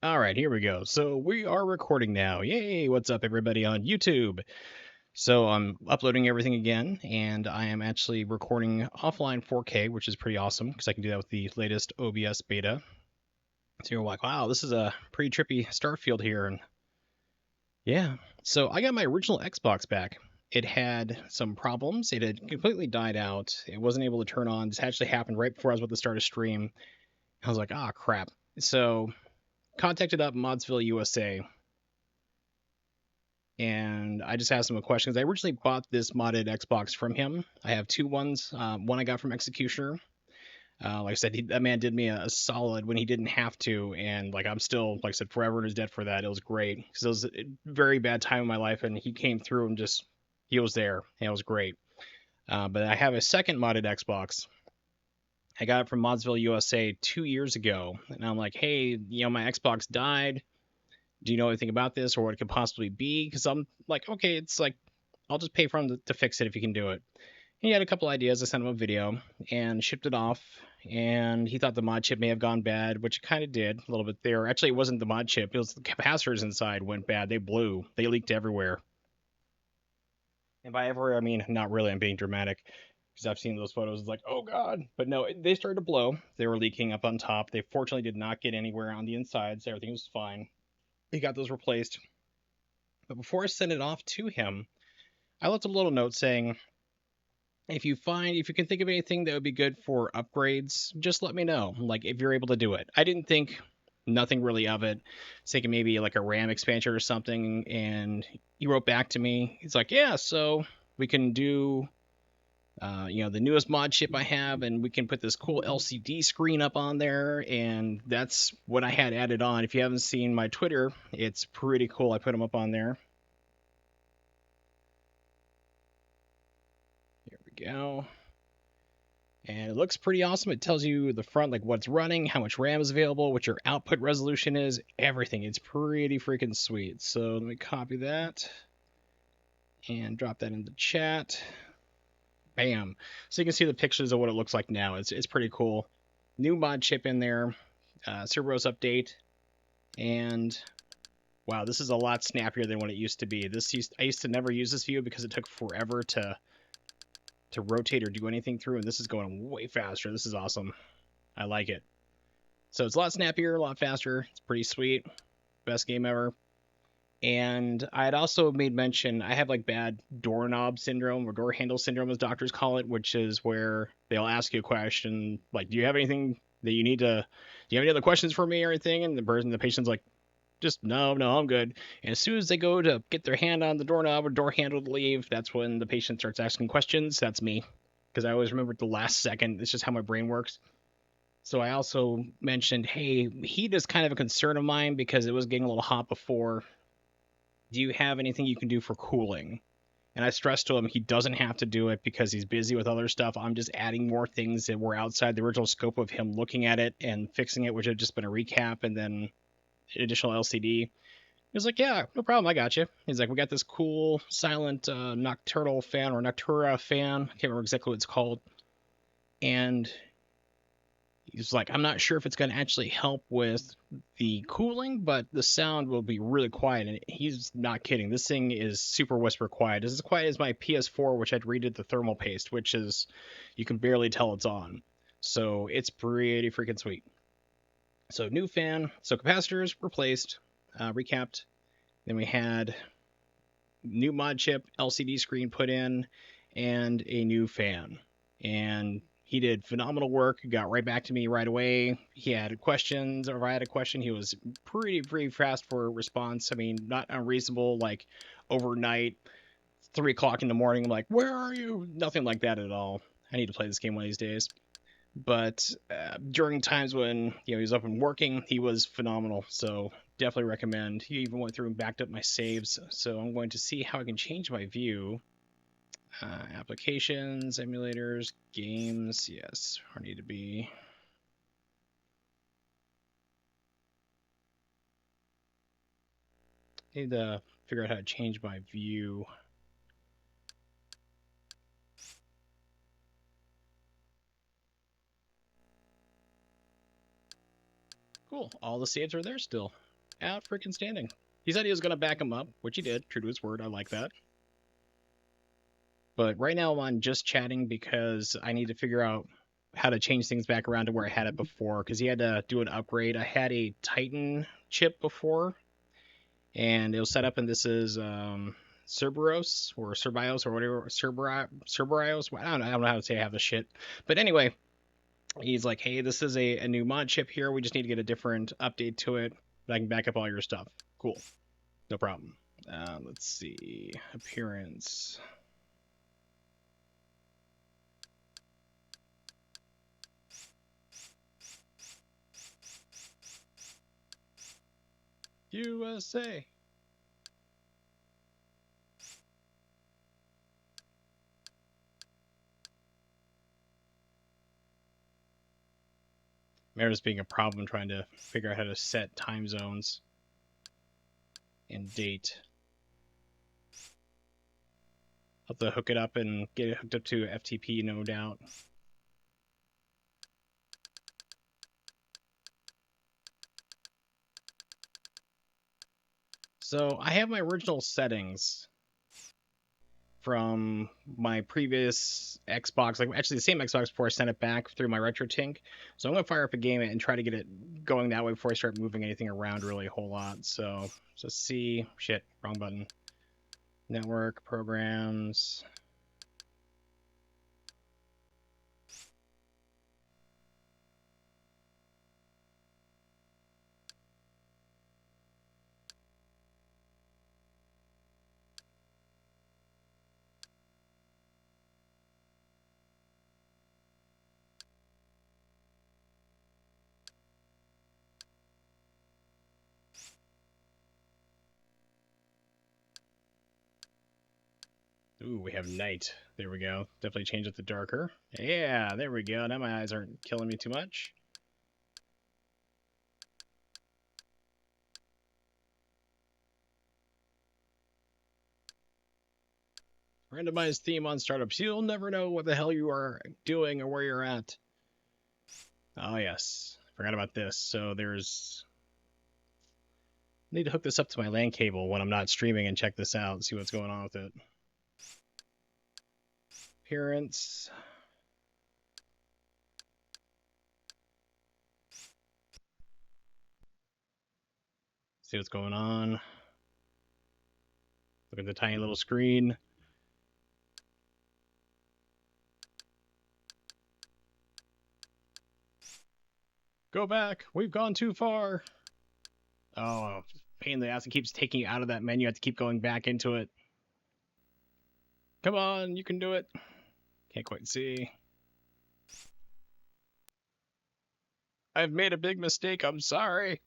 All right, here we go. So we are recording now. Yay! What's up, everybody on YouTube? So I'm uploading everything again, and I am actually recording offline 4K, which is pretty awesome because I can do that with the latest OBS beta. So you're like, wow, this is a pretty trippy start field here, and yeah. So I got my original Xbox back. It had some problems. It had completely died out. It wasn't able to turn on. This actually happened right before I was about to start a stream. I was like, ah, crap. So contacted up ModzvilleUSA, and I just asked him a question because I originally bought this modded Xbox from him. I have two ones. One I got from Executioner. Like I said, that man did me a solid when he didn't have to, and like I'm still, like I said, forever in his debt for that. It was great because it was a very bad time in my life, and he came through and just he was there, and it was great. But I have a second modded Xbox. I got it from ModzvilleUSA 2 years ago, and I'm like, hey, my Xbox died. Do you know anything about this or what it could possibly be? Because I'm like, okay, it's like, I'll just pay for him to fix it if he can do it. And he had a couple ideas. I sent him a video and shipped it off. And he thought the mod chip may have gone bad, which it kind of did a little bit there. Actually, it wasn't the mod chip. It was the capacitors inside went bad. They blew. They leaked everywhere. And by everywhere, I mean, not really. I'm being dramatic because I've seen those photos. It's like, oh God. But no, they started to blow. They were leaking up on top. They fortunately did not get anywhere on the inside, so everything was fine. He got those replaced. But before I sent it off to him, I left a little note saying, if you can think of anything that would be good for upgrades, just let me know. Like if you're able to do it. I didn't think nothing really of it. I was thinking maybe like a RAM expansion or something. And he wrote back to me. He's like, yeah, so we can do, the newest mod chip I have, and we can put this cool LCD screen up on there. And that's what I had added on. If you haven't seen my Twitter, it's pretty cool. I put them up on there. Here we go. And it looks pretty awesome. It tells you the front, like what's running, how much RAM is available, what your output resolution is, everything. It's pretty freaking sweet. So let me copy that and drop that in the chat. Bam. So you can see the pictures of what it looks like now. It's pretty cool. New mod chip in there, Cerberus update, and wow, this is a lot snappier than what it used to be. I used to never use this view because it took forever to rotate or do anything through, and this is going way faster. This is awesome. I like it. So it's a lot snappier, a lot faster. It's pretty sweet. Best game ever. And I had also made mention, I have like bad doorknob syndrome or door handle syndrome, as doctors call it, which is where they'll ask you a question like, do you have anything that you need to, do you have any other questions for me or anything? And the patient's like, just no, I'm good. And as soon as they go to get their hand on the doorknob or door handle to leave, that's when the patient starts asking questions. That's me. Because I always remember at the last second. It's just how my brain works. So I also mentioned, hey, heat is kind of a concern of mine because it was getting a little hot before. Do you have anything you can do for cooling? And I stressed to him he doesn't have to do it because he's busy with other stuff. I'm just adding more things that were outside the original scope of him looking at it and fixing it, which had just been a recap and then additional LCD. He was like, yeah, no problem, I got you. He's like, we got this cool silent nocturnal fan or Noctura fan. I can't remember exactly what it's called. And he's like, I'm not sure if it's going to actually help with the cooling, but the sound will be really quiet. And he's not kidding. This thing is super whisper quiet. It's as quiet as my PS4, which I'd redid the thermal paste, which is, you can barely tell it's on. So it's pretty freaking sweet. So new fan. So capacitors replaced, recapped. Then we had new mod chip, LCD screen put in, and a new fan. And he did phenomenal work. Got right back to me right away. He had questions, or if I had a question, he was pretty fast for a response. I mean, not unreasonable, like overnight, 3 o'clock in the morning. I'm like, where are you? Nothing like that at all. I need to play this game one of these days. But during times when he was up and working, he was phenomenal. So definitely recommend. He even went through and backed up my saves. So I'm going to see how I can change my view. Applications, emulators, games. Yes, I need to be. Need to figure out how to change my view. Cool. All the saves are there still. out freaking standing. He said he was going to back him up, which he did. True to his word. I like that. But right now I'm on just chatting because I need to figure out how to change things back around to where I had it before, because he had to do an upgrade. I had a Titan chip before, and it was set up, and this is Cerberus or Cerbios or whatever, Cerberus. I don't know how to say half the shit. But anyway, he's like, hey, this is a new mod chip here. We just need to get a different update to it. But I can back up all your stuff. Cool. No problem. Let's see. Appearance. USA. There's being a problem trying to figure out how to set time zones and date. I'll have to hook it up and get it hooked up to FTP, no doubt. So I have my original settings from my previous Xbox, like actually the same Xbox before I sent it back through my RetroTink. So I'm gonna fire up a game and try to get it going that way before I start moving anything around really a whole lot. So C, shit, wrong button. Network, programs. Ooh, we have night. There we go. Definitely change it to darker. Yeah, there we go. Now my eyes aren't killing me too much. Randomized theme on startups. You'll never know what the hell you are doing or where you're at. Oh, yes. Forgot about this. So there's... I need to hook this up to my LAN cable when I'm not streaming and check this out and see what's going on with it. Appearance. See what's going on. Look at the tiny little screen. Go back. We've gone too far. Oh, pain in the ass. It keeps taking you out of that menu. I have to keep going back into it. Come on, you can do it. Can't quite see. I've made a big mistake. I'm sorry.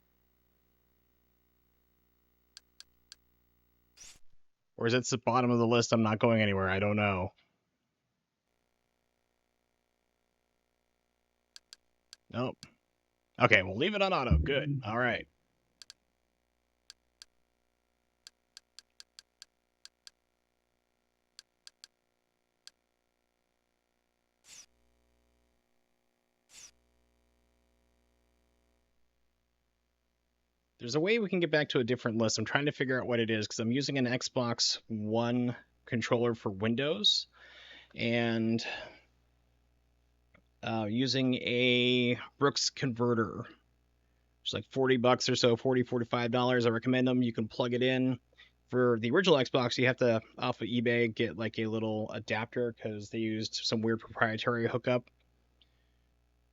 Or is it the bottom of the list? I'm not going anywhere. I don't know. Nope. Okay, we'll leave it on auto. Good. All right. There's a way we can get back to a different list. I'm trying to figure out what it is because I'm using an Xbox One controller for Windows and using a Brooks converter. It's like $40 or so, $45. I recommend them. You can plug it in. For the original Xbox, you have to, off of eBay, get like a little adapter because they used some weird proprietary hookup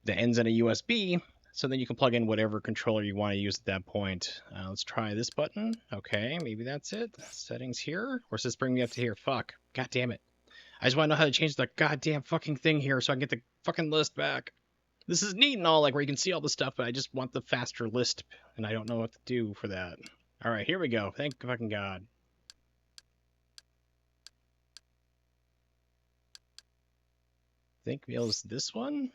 that ends in a USB. So then you can plug in whatever controller you want to use at that point. Let's try this button. Okay, maybe that's it. Settings here. Or does this bring me up to here? Fuck. God damn it. I just want to know how to change the goddamn fucking thing here so I can get the fucking list back. This is neat and all, like where you can see all the stuff, but I just want the faster list, and I don't know what to do for that. All right, here we go. Thank fucking God. I think it was this one.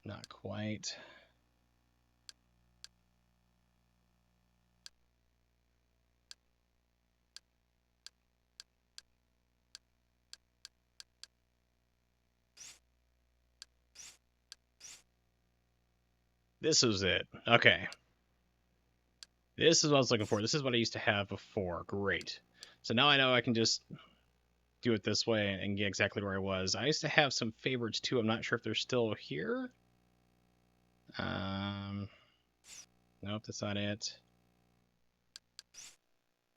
Not quite. This was it. Okay. This is what I was looking for. This is what I used to have before. Great. So now I know I can just do it this way and get exactly where I was. I used to have some favorites too. I'm not sure if they're still here. Nope, that's not it.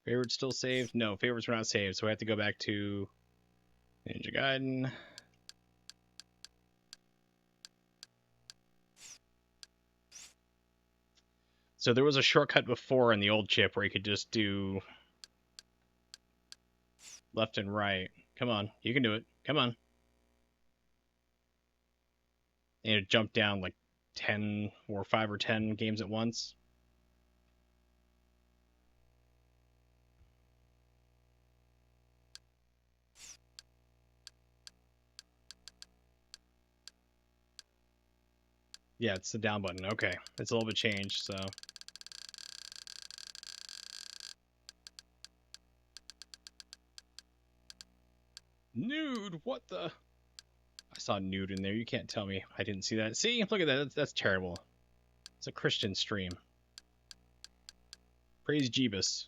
Favorites still saved? No, favorites were not saved, so I have to go back to Ninja Gaiden. So there was a shortcut before in the old chip where you could just do left and right. Come on, you can do it. Come on. And it jumped down like 10 or 5 or 10 games at once. Yeah, it's the down button. Okay, it's a little bit changed, so. Nude, what the? I saw nude in there. You can't tell me I didn't see that. See, look at that. That's terrible. It's a Christian stream. Praise Jeebus.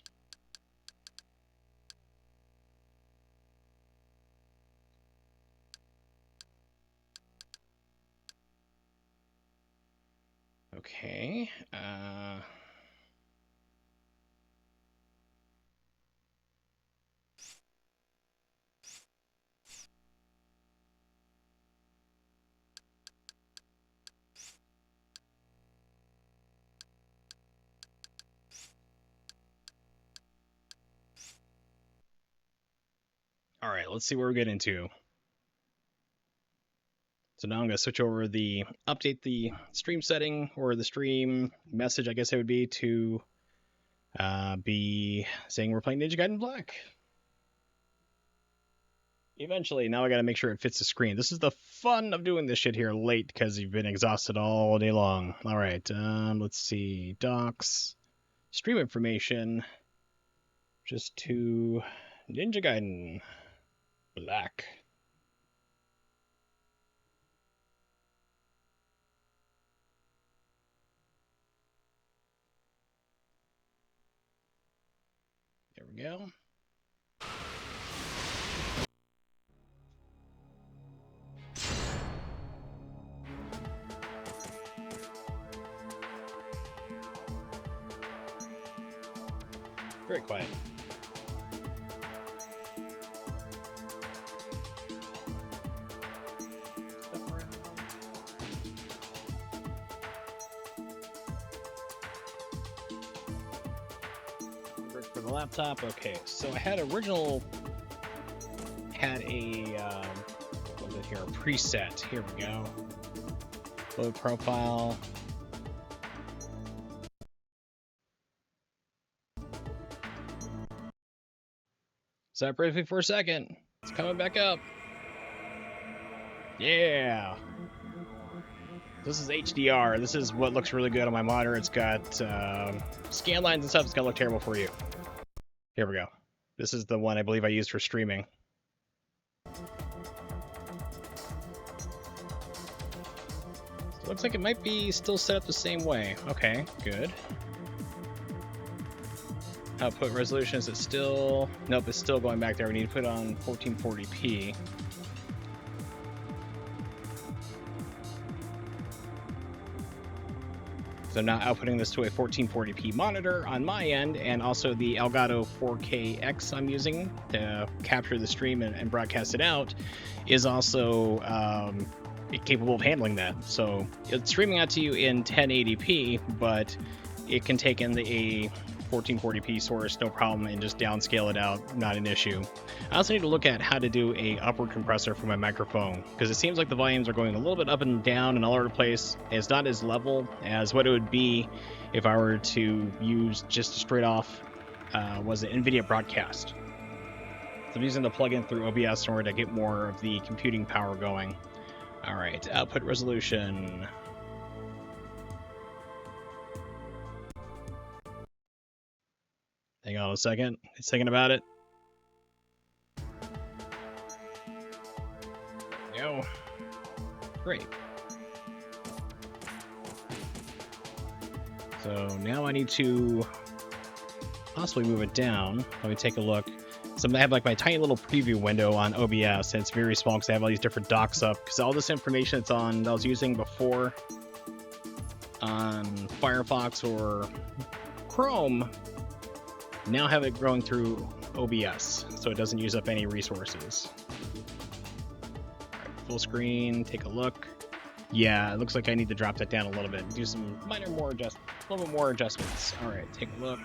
Okay. All right, let's see where we get into. So now I'm going to switch over update the stream setting, or the stream message, I guess it would be, to be saying we're playing Ninja Gaiden Black. Eventually, now I got to make sure it fits the screen. This is the fun of doing this shit here late, because you've been exhausted all day long. All right, let's see. Docs, stream information, just to Ninja Gaiden Black. There we go. Very quiet. For the laptop, okay. So I had a what was it here? A preset. Here we go. Load profile. Stop briefly for a second. It's coming back up. Yeah. This is HDR. This is what looks really good on my monitor. It's got scan lines and stuff. It's gonna look terrible for you. Here we go. This is the one I believe I used for streaming. So it looks like it might be still set up the same way. Okay, good. Output resolution, is it still? Nope, it's still going back there. We need to put on 1440p. So I'm now outputting this to a 1440p monitor on my end, and also the Elgato 4KX I'm using to capture the stream and broadcast it out is also capable of handling that. So it's streaming out to you in 1080p, but it can take in a 1440p source, no problem, and just downscale it out, not an issue. I also need to look at how to do a upward compressor for my microphone, because it seems like the volumes are going a little bit up and down and all over the place. It's not as level as what it would be if I were to use just a straight off was it NVIDIA broadcast. So I'm using the plugin through OBS in order to get more of the computing power going. All right, output resolution. Hang on a second. It's thinking about it. Go. Great. So now I need to possibly move it down. Let me take a look. So I have like my tiny little preview window on OBS, and it's very small because I have all these different docs up. Because all this information that's on that I was using before on Firefox or Chrome, now have it growing through OBS, so it doesn't use up any resources. Right, full screen, take a look. Yeah, it looks like I need to drop that down a little bit. Do some a little bit more adjustments. All right, take a look.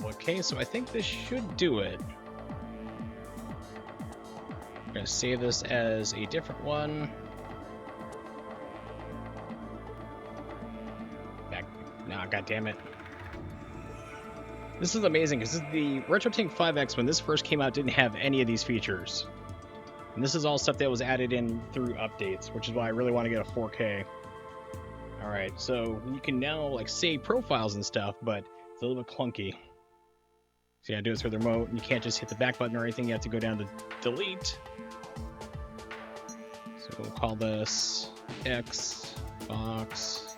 Okay, so I think this should do it. I'm gonna save this as a different one. Back. Nah, goddammit. This is amazing because this is the RetroTink 5X. When this first came out, didn't have any of these features. And this is all stuff that was added in through updates, which is why I really want to get a 4K. Alright, so you can now like save profiles and stuff, but it's a little bit clunky. So yeah, do it through the remote. You can't just hit the back button or anything. You have to go down to delete. So we'll call this Xbox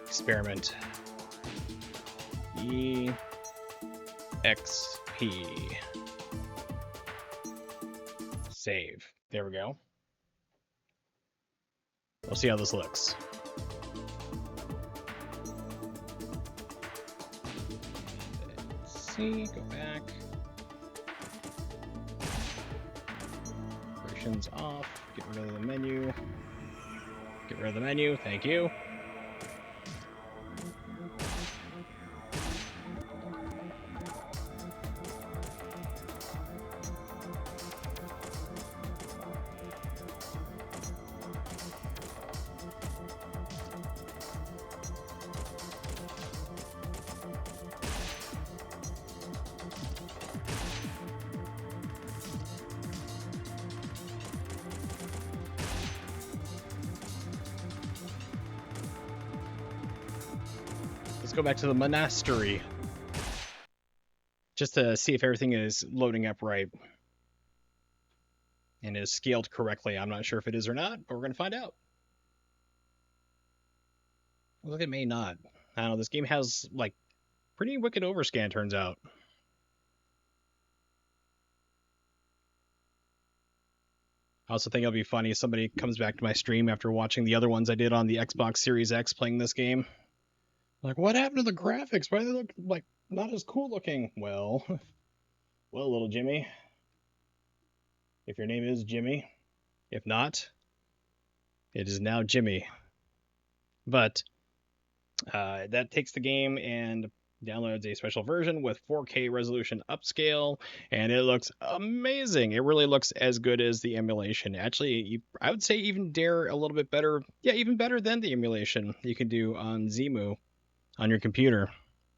Experiment EXP. Save. There we go. We'll see how this looks. Go back. Operations off. Get rid of the menu. Get rid of the menu. Thank you. Go back to the monastery just to see if everything is loading up right and is scaled correctly. I'm not sure if it is or not, but we're going to find out. Look, it may not. I don't know. This game has like pretty wicked overscan, turns out. I also think it'll be funny if somebody comes back to my stream after watching the other ones I did on the Xbox Series X playing this game. Like, what happened to the graphics? Why do they look like not as cool looking? Well, little Jimmy. If your name is Jimmy. If not, it is now Jimmy. But that takes the game and downloads a special version with 4K resolution upscale, and it looks amazing. It really looks as good as the emulation. Actually, I would say even dare a little bit better. Yeah, even better than the emulation you can do on Zemu. On your computer.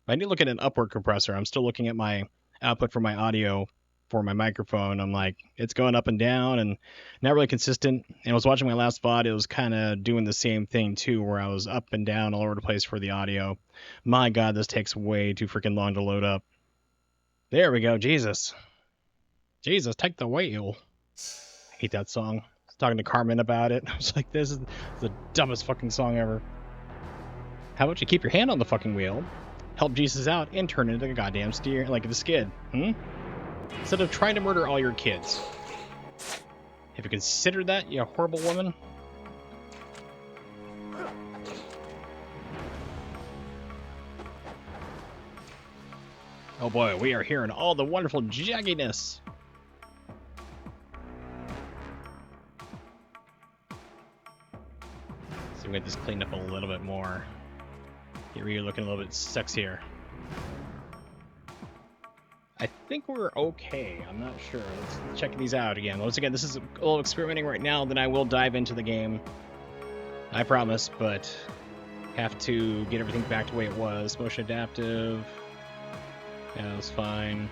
I need to look at an upward compressor. I'm still looking at my output for my audio for my microphone. I'm like, it's going up and down and not really consistent. And I was watching my last VOD. It was kind of doing the same thing too, where I was up and down all over the place for the audio. My God, this takes way too freaking long to load up. There we go. Jesus, take the wheel. I hate that song. I was talking to Carmen about it. I was like, this is the dumbest fucking song ever. How about you keep your hand on the fucking wheel, help Jesus out, and turn it into a goddamn steer, like a skid, Instead of trying to murder all your kids. Have you considered that, you horrible woman? Oh boy, we are hearing all the wonderful jagginess. So we get this cleaned up a little bit more. Here you're looking a little bit sexier. I think we're okay. I'm not sure. Let's check these out again. Once again, this is a little experimenting right now, then I will dive into the game. I promise, but have to get everything back to the way it was. Motion adaptive. Yeah, that was fine.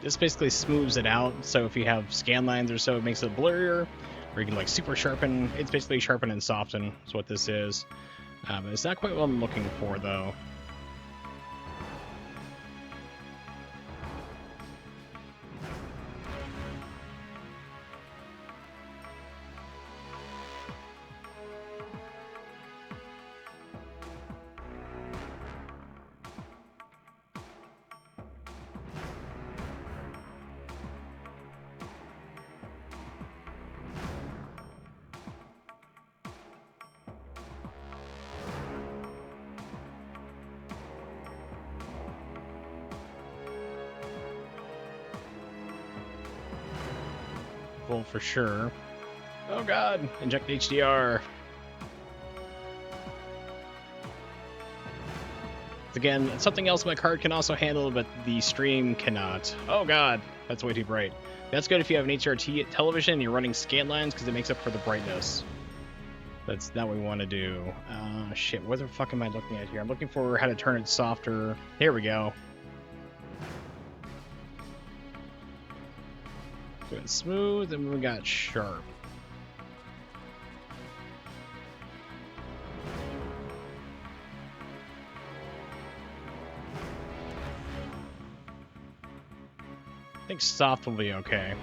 This basically smooths it out, so if you have scan lines or so, it makes it blurrier, or you can like super sharpen. It's basically sharpen and soften is what this is. It's not quite what I'm looking for, though. Full for sure. Oh god! Inject HDR. Again, something else my card can also handle, but the stream cannot. Oh god, that's way too bright. That's good if you have an HRT television and you're running scan lines, because it makes up for the brightness. That's not what we want to do. Shit, what the fuck am I looking at here? I'm looking for how to turn it softer. Here we go. Doing smooth, and we got sharp. I think soft will be okay.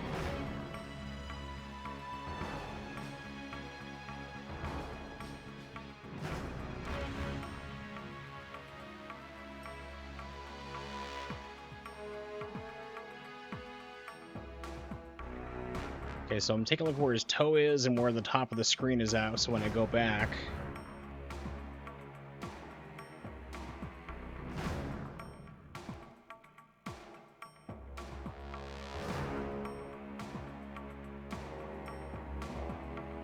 Okay, so I'm taking a look where his toe is and where the top of the screen is at, so when I go back...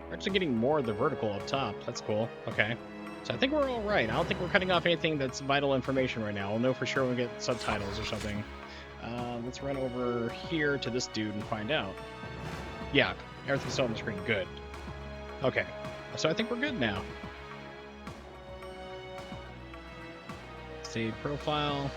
We're actually getting more of the vertical up top. That's cool. Okay. So I think we're all right. I don't think we're cutting off anything that's vital information right now. We'll know for sure when we get subtitles or something. Let's run over here to this dude and find out. Yeah, everything's still on the screen. Good. Okay, so I think we're good now. Save profile.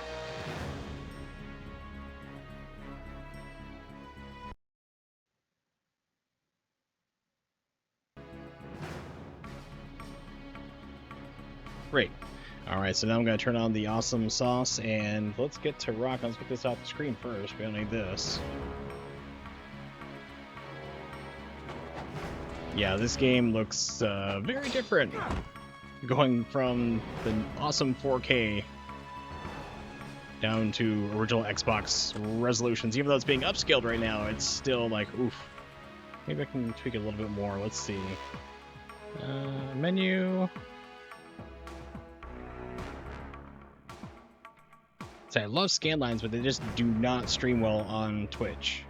Great. Alright, so now I'm going to turn on the awesome sauce, and let's get to rock. Let's get this off the screen first. We don't need this. Yeah, this game looks very different. Going from the awesome 4K down to original Xbox resolutions. Even though it's being upscaled right now, it's still like, oof. Maybe I can tweak it a little bit more. Let's see. Menu. So I love scan lines, but they just do not stream well on Twitch.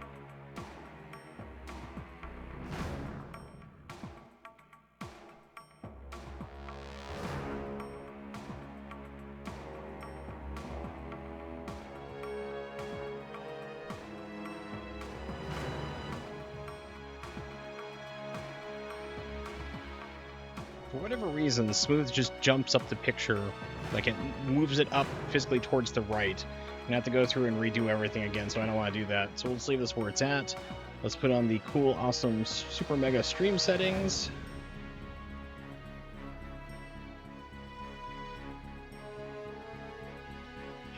For whatever reason, Smooth just jumps up the picture, like it moves it up physically towards the right, and I have to go through and redo everything again, so I don't want to do that. So we'll just leave this where it's at. Let's put on the cool, awesome, super mega stream settings.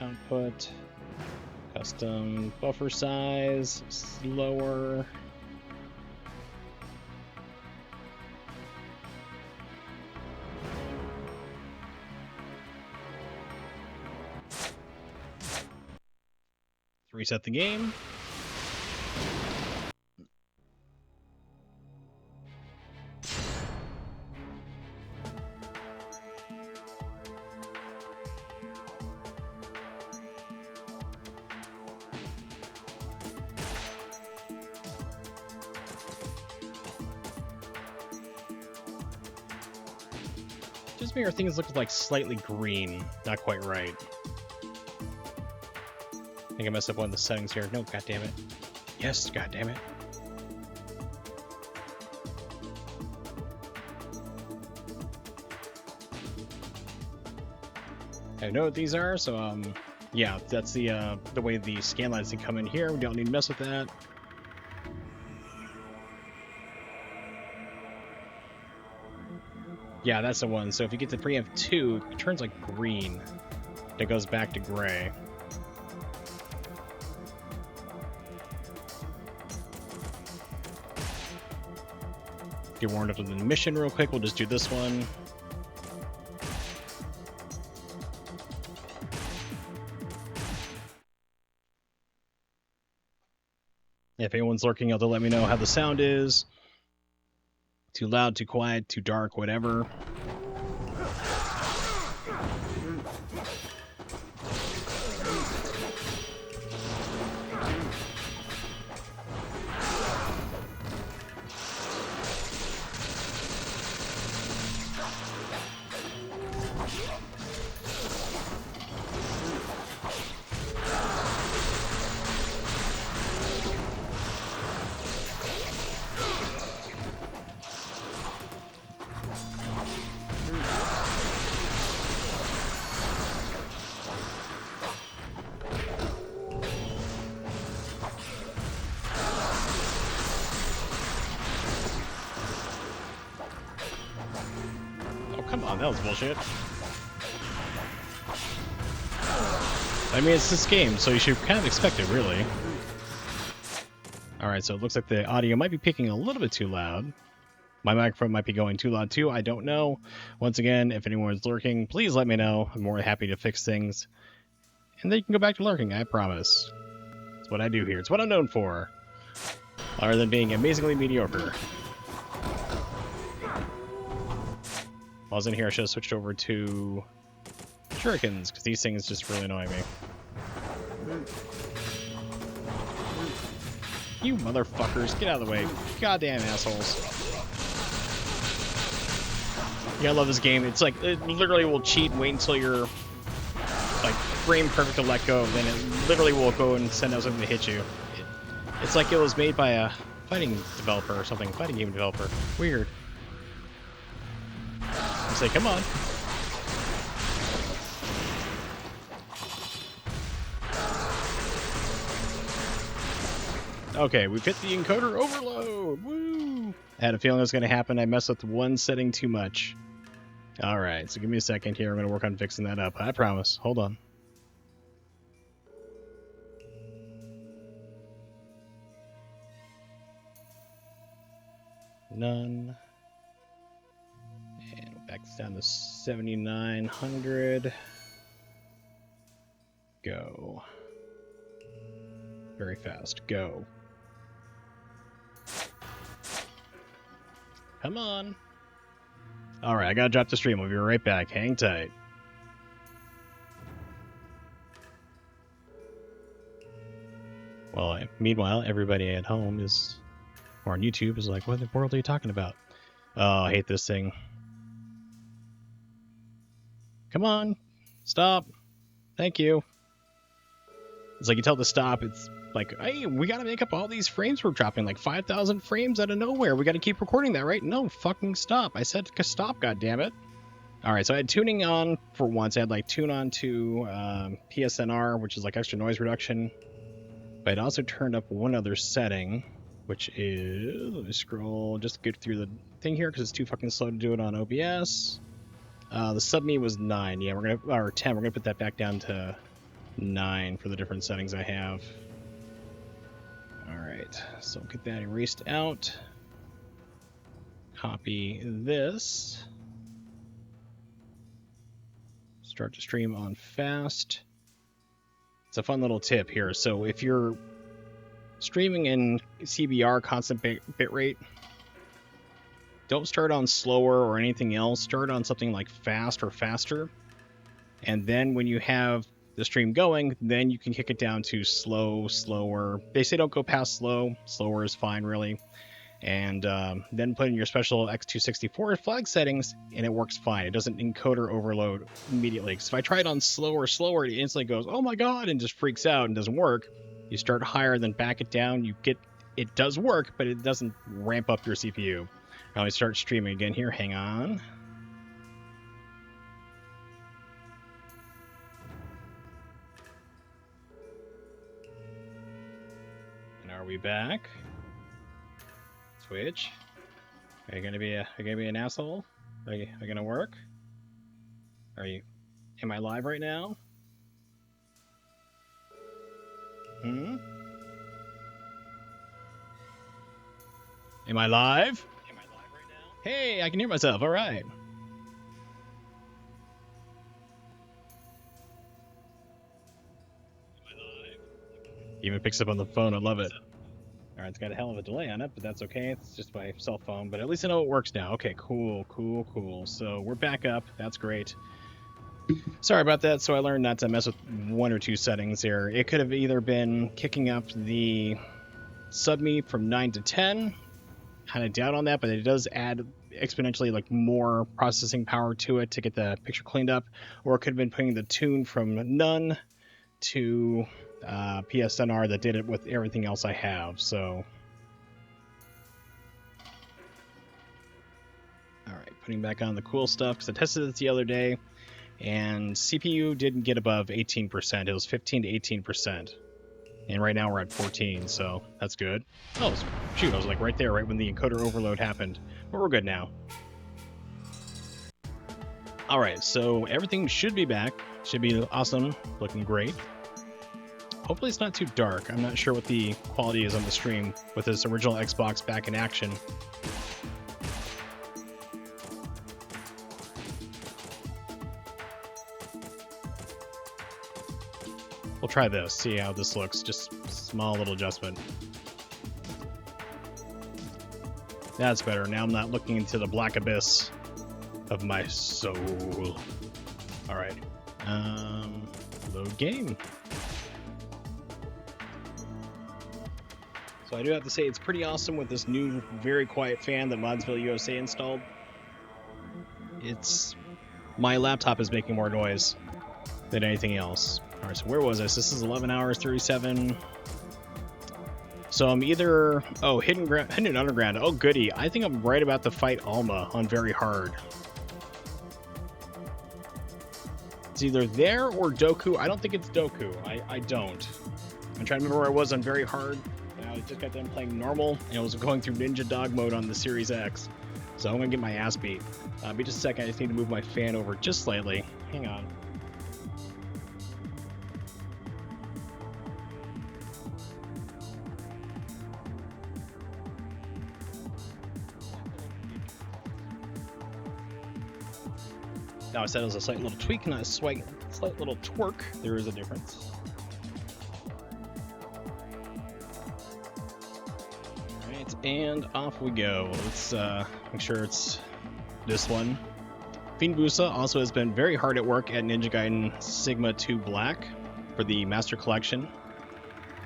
Output. Custom buffer size, slower. Reset the game. Just make our things look like slightly green. Not quite right. I think I messed up one of the settings here. No, goddammit. Yes, goddammit. I know what these are, so yeah, that's the way the scan lines can come in here. We don't need to mess with that. Yeah, that's the one. So if you get to preamp 2, it turns like green. It goes back to gray. Get warmed up with the mission real quick. We'll just do this one. If anyone's lurking, they'll let me know how the sound is. Too loud, too quiet, too dark, whatever. Come on, that was bullshit. I mean, it's this game, so you should kind of expect it, really. Alright, so it looks like the audio might be picking a little bit too loud. My microphone might be going too loud, too. I don't know. Once again, if anyone's lurking, please let me know. I'm more than happy to fix things. And then you can go back to lurking, I promise. It's what I do here. It's what I'm known for. Other than being amazingly mediocre. While I was in here, I should have switched over to shurikens, because these things just really annoy me. You motherfuckers, get out of the way. Goddamn assholes. Yeah, I love this game. It's like, it literally will cheat and wait until you're, like, frame perfect to let go, then it literally will go and send out something to hit you. It's like it was made by a fighting developer or something, fighting game developer. Weird. Say, come on. Okay, we've hit the encoder overload. Woo! I had a feeling it was going to happen. I messed with one setting too much. Alright, so give me a second here. I'm going to work on fixing that up. I promise. Hold on. None. Back down to 7,900. Go. Very fast. Go. Come on. Alright, I gotta drop the stream. We'll be right back. Hang tight. Well, meanwhile, everybody at home is, or on YouTube, is like, what in the world are you talking about? Oh, I hate this thing. Come on, stop. Thank you. It's like you tell it to stop, it's like, hey, we gotta make up all these frames we're dropping, like 5,000 frames out of nowhere. We gotta keep recording that, right? No, fucking stop. I said stop, goddammit. Alright, so I had tuning on for once. I had like tune on to PSNR, which is like extra noise reduction. But I'd also turned up one other setting, which is, let me scroll, just get through the thing here because it's too fucking slow to do it on OBS. The sub-me was 9, yeah, we're gonna, or 10, we're gonna put that back down to 9 for the different settings I have. Alright, so get that erased out. Copy this. Start to stream on fast. It's a fun little tip here. So if you're streaming in CBR, constant bitrate, don't start on slower or anything else. Start on something like fast or faster. And then when you have the stream going, then you can kick it down to slow, slower. They say don't go past slow. Slower is fine, really. And then put in your special X264 flag settings, and it works fine. It doesn't encoder overload immediately. Because if I try it on slower, it instantly goes, oh my god, and just freaks out and doesn't work. You start higher, then back it down. It does work, but it doesn't ramp up your CPU. Now I start streaming again here. Hang on. And are we back? Twitch, are you gonna be an asshole? Are you gonna work? Am I live right now? Am I live? Right now? Hey, I can hear myself. All right. Even picks up on the phone. I love it. Alright, it's got a hell of a delay on it, but that's okay. It's just my cell phone, but at least I know it works now. Okay, cool. So we're back up. That's great. Sorry about that. So I learned not to mess with 1 or 2 settings there. It could have either been kicking up the subme from 9 to 10. Kind of doubt on that, but it does add exponentially like more processing power to it to get the picture cleaned up. Or it could have been putting the tune from none to PSNR that did it with everything else I have. So alright, putting back on the cool stuff because I tested it the other day and CPU didn't get above 18%. It was 15 to 18%, and right now we're at 14, so that's good. Oh shoot, I was like right there right when the encoder overload happened, but we're good now. Alright, so everything should be back. Should be awesome, looking great. Hopefully it's not too dark. I'm not sure what the quality is on the stream with this original Xbox back in action. We'll try this, see how this looks. Just a small little adjustment. That's better. Now I'm not looking into the black abyss of my soul. Alright. Load game. So I do have to say it's pretty awesome with this new very quiet fan that ModzvilleUSA installed. My laptop is making more noise than anything else. Alright, so where was this? This is 11 hours, 37. So I'm either... Oh, Hidden Underground. Oh, goody. I think I'm right about to fight Alma on Very Hard. It's either there or Doku. I don't think it's Doku. I don't. I'm trying to remember where I was on Very Hard. I just got done playing normal, and I was going through Ninja Dog mode on the Series X. So I'm going to get my ass beat. Be just a second, I just need to move my fan over just slightly. Hang on. Now I said it was a slight little tweak, not a slight little twerk. There is a difference. And off we go. Let's make sure it's this one. ModzvilleUSA also has been very hard at work at Ninja Gaiden Sigma 2 Black for the Master Collection.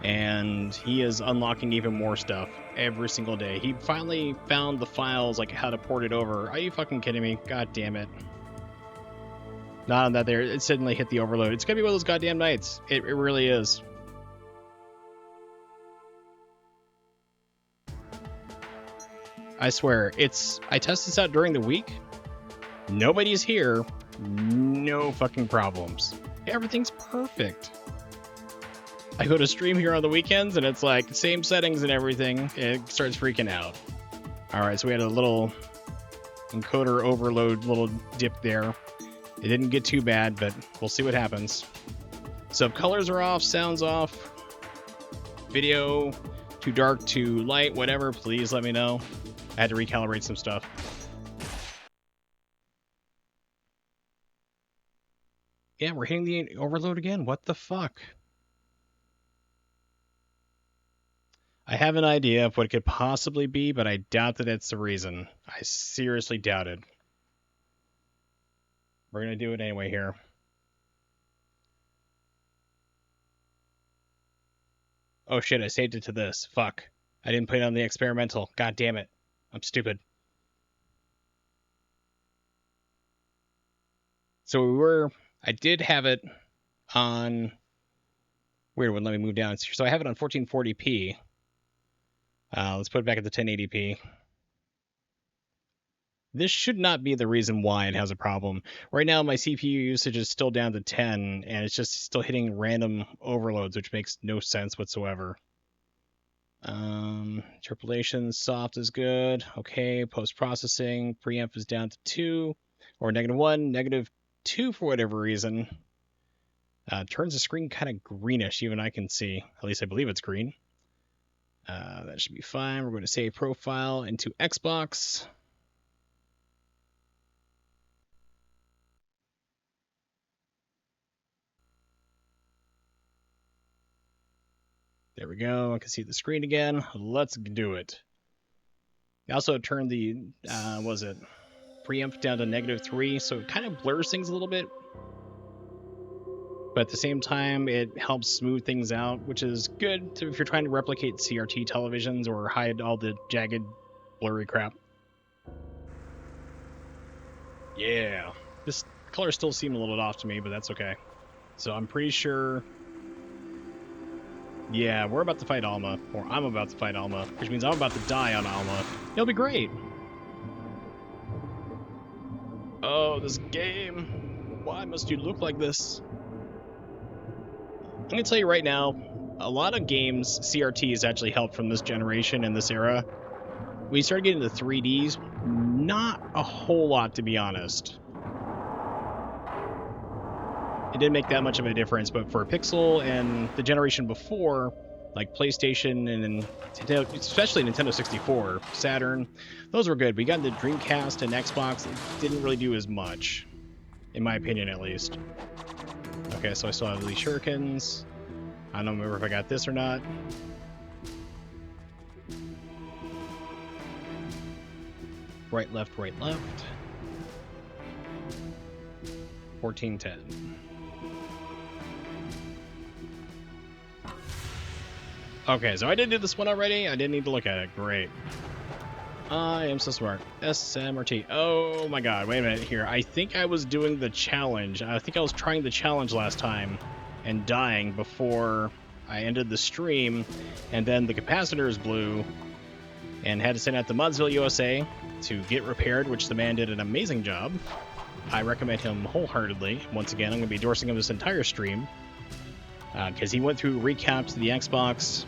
And he is unlocking even more stuff every single day. He finally found the files, like how to port it over. Are you fucking kidding me? God damn it. Not on that there. It suddenly hit the overload. It's gonna be one of those goddamn nights. It really is. I swear, I test this out during the week. Nobody's here. No fucking problems. Everything's perfect. I go to stream here on the weekends and it's like same settings and everything. It starts freaking out. Alright, so we had a little encoder overload little dip there. It didn't get too bad, but we'll see what happens. So if colors are off, sounds off, video too dark, too light, whatever, please let me know. I had to recalibrate some stuff. Yeah, we're hitting the overload again. What the fuck? I have an idea of what it could possibly be, but I doubt that it's the reason. I seriously doubt it. We're going to do it anyway here. Oh shit, I saved it to this. Fuck. I didn't put it on the experimental. God damn it. I'm stupid. So I did have it on, weird one, let me move down. So I have it on 1440p. Let's put it back at the 1080p. This should not be the reason why it has a problem. Right now, my CPU usage is still down to 10, and it's just still hitting random overloads, which makes no sense whatsoever. Interpolation, soft is good. Okay, post-processing, preamp is down to 2, or -1, -2 for whatever reason. Turns the screen kind of greenish, even I can see. At least I believe it's green. That should be fine. We're going to save profile into Xbox. There we go. I can see the screen again. Let's do it. I also turned the, preamp down to -3, so it kind of blurs things a little bit. But at the same time, it helps smooth things out, which is good if you're trying to replicate CRT televisions or hide all the jagged, blurry crap. Yeah. This color still seemed a little bit off to me, but that's okay. So I'm pretty sure... Yeah, we're about to fight Alma, or I'm about to fight Alma, which means I'm about to die on Alma. It'll be great! Oh, this game! Why must you look like this? I'm gonna tell you right now, a lot of games, CRTs actually helped from this generation and this era. When you started getting the 3Ds, not a whole lot, to be honest. It didn't make that much of a difference, but for Pixel and the generation before, like PlayStation and Nintendo, especially Nintendo 64, Saturn, those were good. But you got the Dreamcast and Xbox, it didn't really do as much, in my opinion at least. Okay, so I still have these shurikens. I don't remember if I got this or not. Right, left, right, left. 1410. Okay, so I did do this one already. I didn't need to look at it. Great. I am so smart. SMRT. Oh my god, wait a minute here. I think I was doing the challenge. I think I was trying the challenge last time and dying before I ended the stream, and then the capacitors blew and had to send out the ModzvilleUSA to get repaired, which the man did an amazing job. I recommend him wholeheartedly. Once again, I'm going to be endorsing him this entire stream because he went through recaps to the Xbox,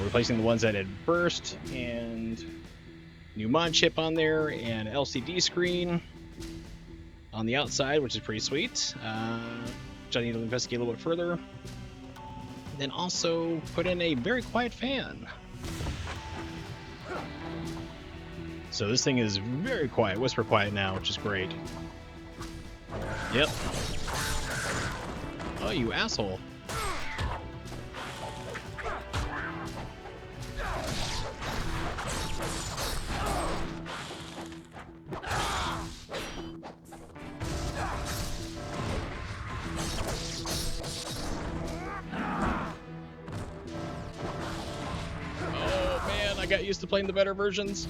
replacing the ones that had burst, and new mod chip on there, and LCD screen on the outside, which is pretty sweet, which I need to investigate a little bit further. Then also put in a very quiet fan. So this thing is very quiet, whisper quiet now, which is great. Yep. Oh, you asshole. Oh man, I got used to playing the better versions.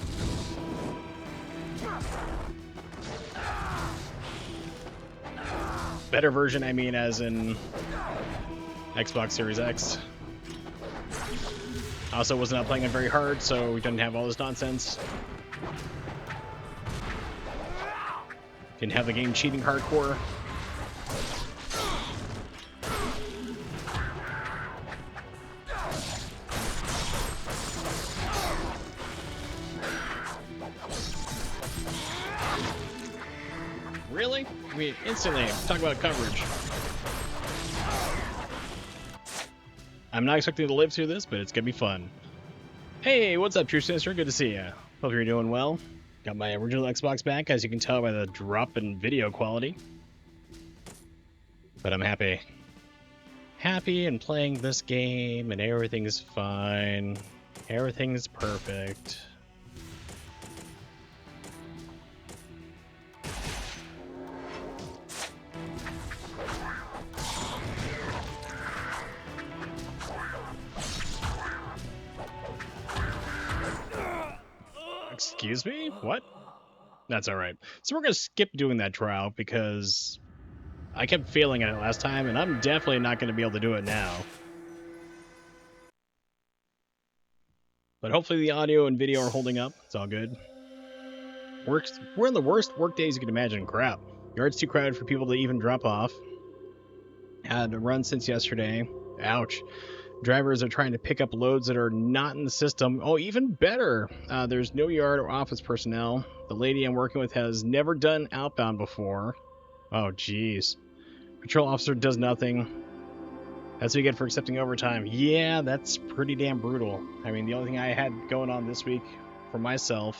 Better version, I mean as in Xbox Series X. Also was not playing it very hard, so we didn't have all this nonsense. Didn't have the game cheating hardcore. Really? I mean, instantly, talk about coverage. I'm not expecting to live through this, but it's gonna be fun. Hey, what's up, True Sinister? Good to see ya. Hope you're doing well. Got my original Xbox back, as you can tell by the drop in video quality. But I'm happy. Happy and playing this game, and everything's fine. Everything's perfect. Excuse me? What? That's alright. So we're gonna skip doing that trial because I kept failing at it last time, and I'm definitely not gonna be able to do it now. But hopefully the audio and video are holding up. It's all good. We're in the worst work days you can imagine. Crap. Yard's too crowded for people to even drop off. Had to run since yesterday. Ouch. Drivers are trying to pick up loads that are not in the system. Oh, even better. There's no yard or office personnel. The lady I'm working with has never done outbound before. Oh, jeez. Patrol officer does nothing. That's what you get for accepting overtime. Yeah, that's pretty damn brutal. I mean, the only thing I had going on this week for myself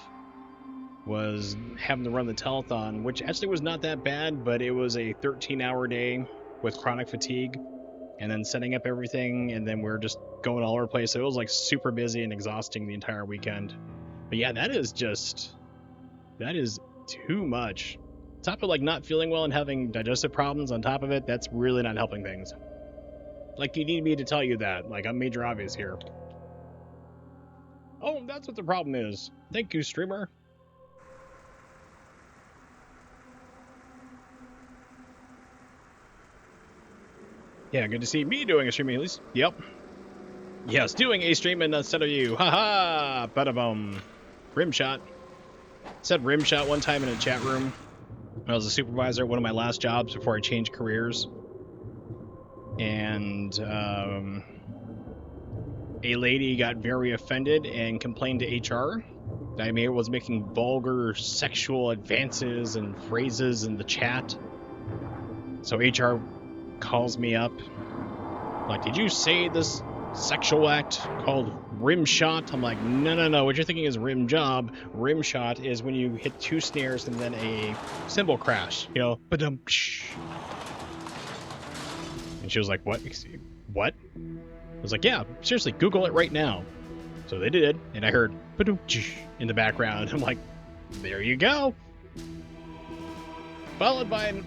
was having to run the telethon, which actually was not that bad, but it was a 13-hour day with chronic fatigue, and then setting up everything, and then we're just going all over the place. So it was like super busy and exhausting the entire weekend. But yeah, that is too much. On top of like not feeling well and having digestive problems on top of it, that's really not helping things. Like, you need me to tell you that. Like, I'm major obvious here. Oh, that's what the problem is. Thank you, streamer. Yeah, good to see me doing a streaming at least. Yep. Yes, doing a streaming instead of you. Haha! Bada-boom. Rimshot. Said rimshot one time in a chat room. I was a supervisor at one of my last jobs before I changed careers. And a lady got very offended and complained to HR that I was making vulgar sexual advances and phrases in the chat. So HR calls me up, like, did you say this sexual act called rim shot? I'm like, no, what you're thinking is rim job. Rim shot is when you hit 2 snares and then a cymbal crash, you know, ba-dum. And she was like, what? What? I was like, yeah, seriously, Google it right now. So they did, and I heard ba-dum in the background. I'm like, there you go. Followed by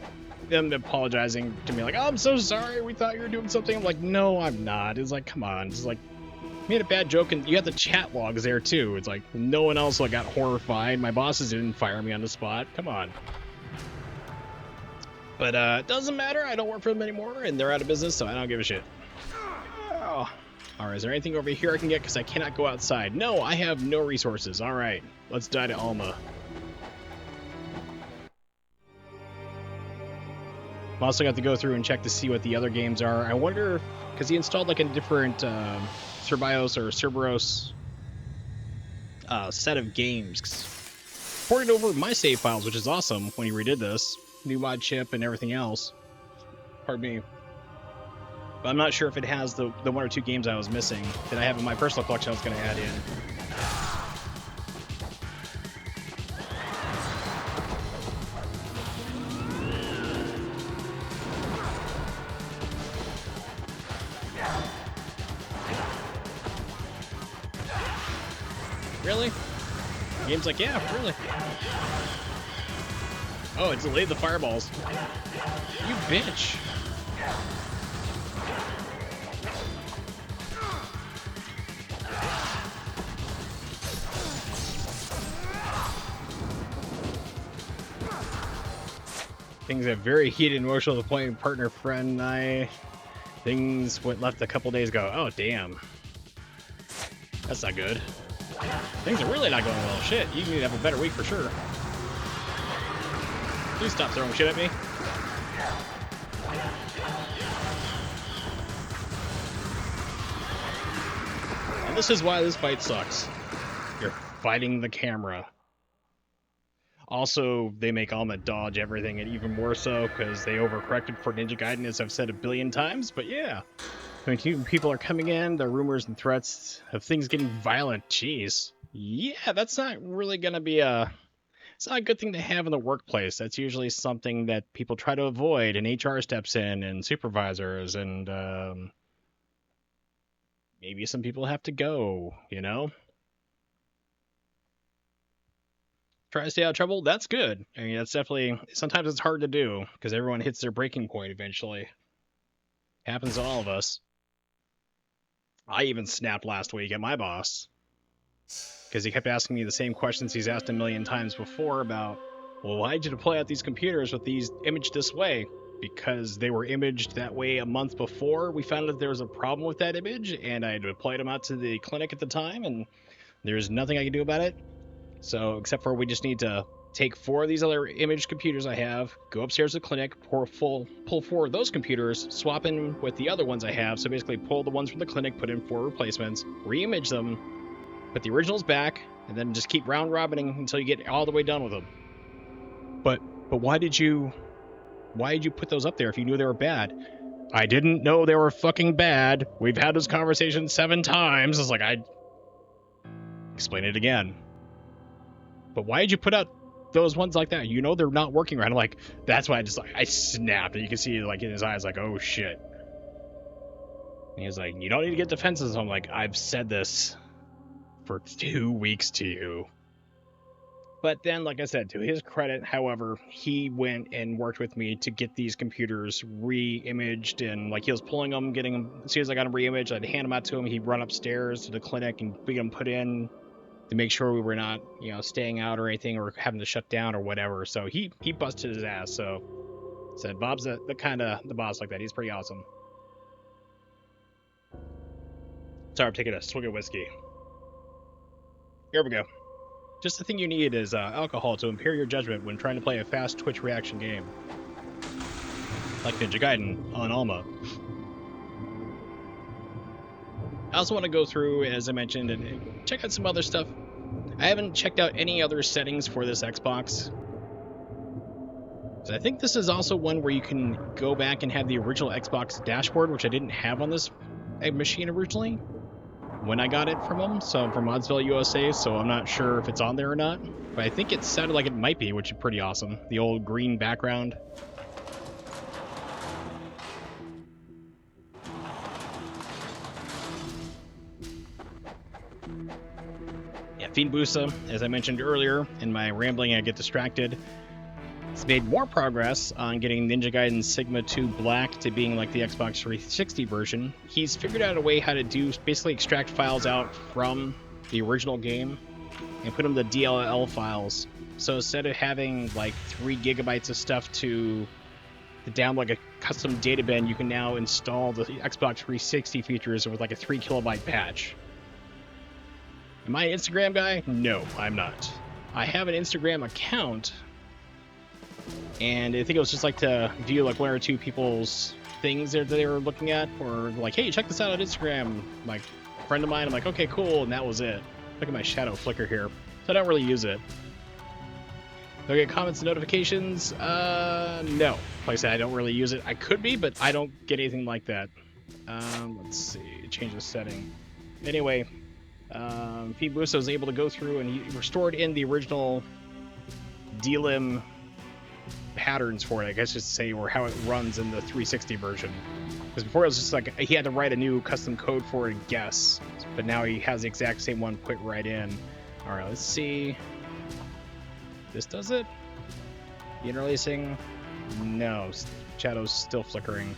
them apologizing to me, like, oh, I'm so sorry, we thought you were doing something. I'm like, no, I'm not. It's like, come on. It's like, made a bad joke, and you had the chat logs there, too. It's like, no one else got horrified. My bosses didn't fire me on the spot. Come on. But it doesn't matter. I don't work for them anymore, and they're out of business, so I don't give a shit. Oh. Alright, is there anything over here I can get? Because I cannot go outside. No, I have no resources. Alright, let's die to Alma. I'm also got to go through and check to see what the other games are. I wonder, because he installed like a different Cerbios or Cerberus set of games. Ported over my save files, which is awesome when he redid this. New mod chip and everything else. Pardon me. But I'm not sure if it has the 1 or 2 games I was missing that I have in my personal collection I was going to add in. Really? Game's like, yeah, really. Oh, it delayed the fireballs. You bitch. Things have very heated and emotional with playing partner, friend, and I. Things went left a couple days ago. Oh, damn. That's not good. Things are really not going well. Shit, you need to have a better week for sure. Please stop throwing shit at me. And this is why this fight sucks. You're fighting the camera. Also, they make Alma dodge everything, and even more so because they overcorrected for Ninja Gaiden, as I've said a billion times, but yeah. I mean, people are coming in, there are rumors and threats of things getting violent. Jeez. Yeah, that's not really going to be it's not a good thing to have in the workplace. That's usually something that people try to avoid, and HR steps in, and supervisors, and maybe some people have to go, you know? Try to stay out of trouble, that's good. I mean, that's definitely, sometimes it's hard to do, because everyone hits their breaking point eventually. Happens to all of us. I even snapped last week at my boss, because he kept asking me the same questions he's asked a million times before about, well, why did you deploy out these computers with these imaged this way? Because they were imaged that way a month before we found that there was a problem with that image, and I deployed them out to the clinic at the time, and there's nothing I can do about it. So, except for we just need to take 4 of these other image computers I have, go upstairs to the clinic, pull 4 of those computers, swap in with the other ones I have, so basically pull the ones from the clinic, put in 4 replacements, re-image them, put the originals back, and then just keep round robining until you get all the way done with them. But why did you put those up there if you knew they were bad? I didn't know they were fucking bad. We've had this conversation 7 times. It's like, I explain it again. But why did you put out those ones like that? You know they're not working right. I'm like, that's why I snapped, and you can see like in his eyes, like, oh shit. And he's like, you don't need to get defenses. I'm like, I've said this for 2 weeks to you. But then, like I said, to his credit, however, he went and worked with me to get these computers re-imaged, and like he was pulling them, getting them. As soon as I got them re-imaged, I'd hand them out to him. He'd run upstairs to the clinic and get them put in to make sure we were not, you know, staying out or anything or having to shut down or whatever. So he busted his ass. So said Bob's the kind of the boss like that. He's pretty awesome. Sorry, I'm taking a swig of whiskey. Here we go. Just the thing you need is alcohol to impair your judgment when trying to play a fast Twitch reaction game. Like Ninja Gaiden on Alma. I also want to go through, as I mentioned, and check out some other stuff. I haven't checked out any other settings for this Xbox. So I think this is also one where you can go back and have the original Xbox dashboard, which I didn't have on this machine originally when I got it from them, so from ModzvilleUSA, so I'm not sure if it's on there or not, but I think it sounded like it might be, which is pretty awesome. The old green background. Yeah, ModzvilleUSA, as I mentioned earlier, in my rambling I get distracted. It's made more progress on getting Ninja Gaiden Sigma 2 Black to being like the Xbox 360 version. He's figured out a way how to do basically extract files out from the original game and put them in the DLL files. So instead of having like 3 gigabytes of stuff to download like a custom data bin, you can now install the Xbox 360 features with like a 3 kilobyte patch. Am I an Instagram guy? No, I'm not. I have an Instagram account, and I think it was just like to view like 1 or 2 people's things that they were looking at, or like, hey, check this out on Instagram. Like, a friend of mine, I'm like, okay, cool, and that was it. Look at my shadow flicker here. So I don't really use it. Do I get comments and notifications? No. Like I said, I don't really use it. I could be, but I don't get anything like that. Let's see, change the setting. Anyway, ModzvilleUSA was able to go through and he restored in the original DLIM patterns for it, I guess just to say, or how it runs in the 360 version. Because before it was just like he had to write a new custom code for it and guess, but now he has the exact same one put right in. All right, let's see. This does it? The interlacing? No, shadow's still flickering.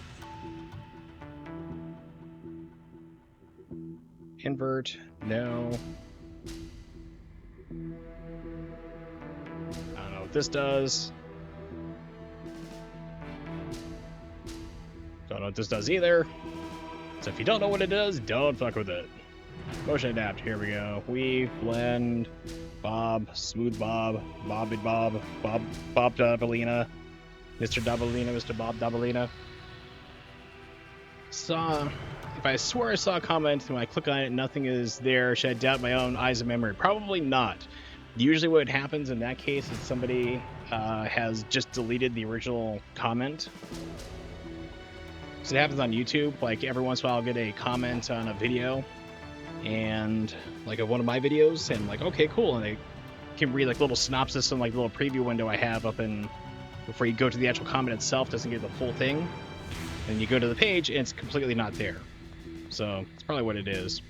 Invert? No. I don't know what this does. Don't know what this does either. So if you don't know what it does, don't fuck with it. Motion adapt, here we go. Weave, blend, Bob, smooth Bob, Bobby Bob, Bob Dabalina, Mr. Dabalina, Mr. Bob Dabalina. If I swear I saw a comment when I click on it, nothing is there. Should I doubt my own eyes and memory? Probably not. Usually what happens in that case is somebody has just deleted the original comment. So it happens on YouTube. Like every once in a while I'll get a comment on a video and like of one of my videos and like, okay, cool. And I can read like little synopsis and like little preview window I have up in before you go to the actual comment itself. Doesn't get the full thing. And you go to the page and it's completely not there. So it's probably what it is.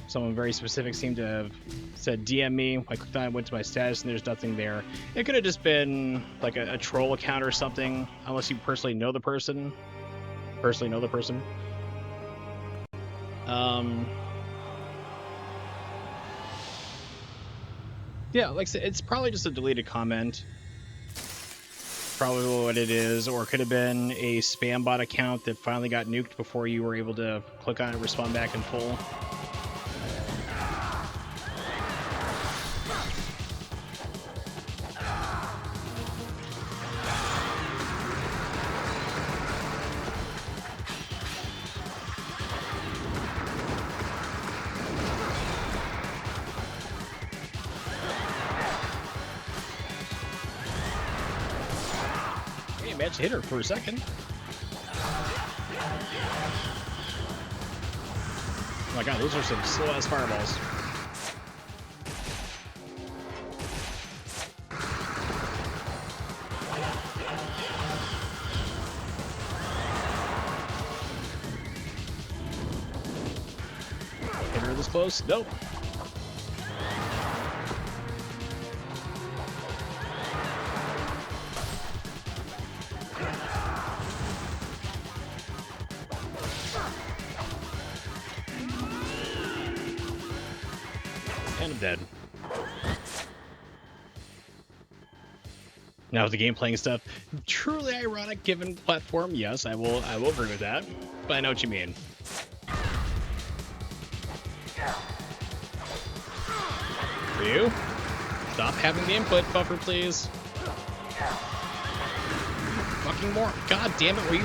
Someone very specific seemed to have said DM me. I clicked on it, went to my status, and there's nothing there. It could have just been like a troll account or something, unless you personally know the person. Yeah, like I said, it's probably just a deleted comment. Probably what it is, or it could have been a spam bot account that finally got nuked before you were able to click on it and respond back in full. Managed to hit her for a second. Oh my god, those are some slow ass fireballs. Hit her this close? Nope. And I'm dead. Now the gameplay and stuff, truly ironic given platform. Yes, I will agree with that. But I know what you mean. For you, stop having the input buffer, please. Fucking more. God damn it! Will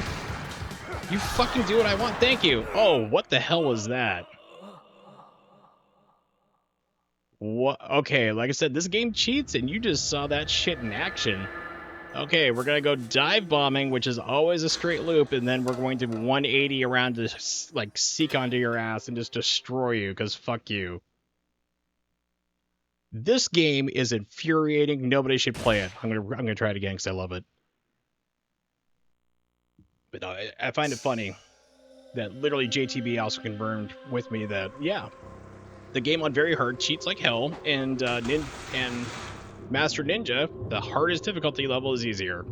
you fucking do what I want? Thank you. Oh, what the hell was that? What? Okay, like I said, this game cheats, and you just saw that shit in action. Okay, we're gonna go dive bombing, which is always a straight loop, and then we're going to 180 around to like seek onto your ass and just destroy you, because fuck you. This game is infuriating. Nobody should play it. I'm gonna try it again because I love it. But no, I find it funny that literally JTB also confirmed with me that yeah, the game on very hard cheats like hell, and Master Ninja, the hardest difficulty level is easier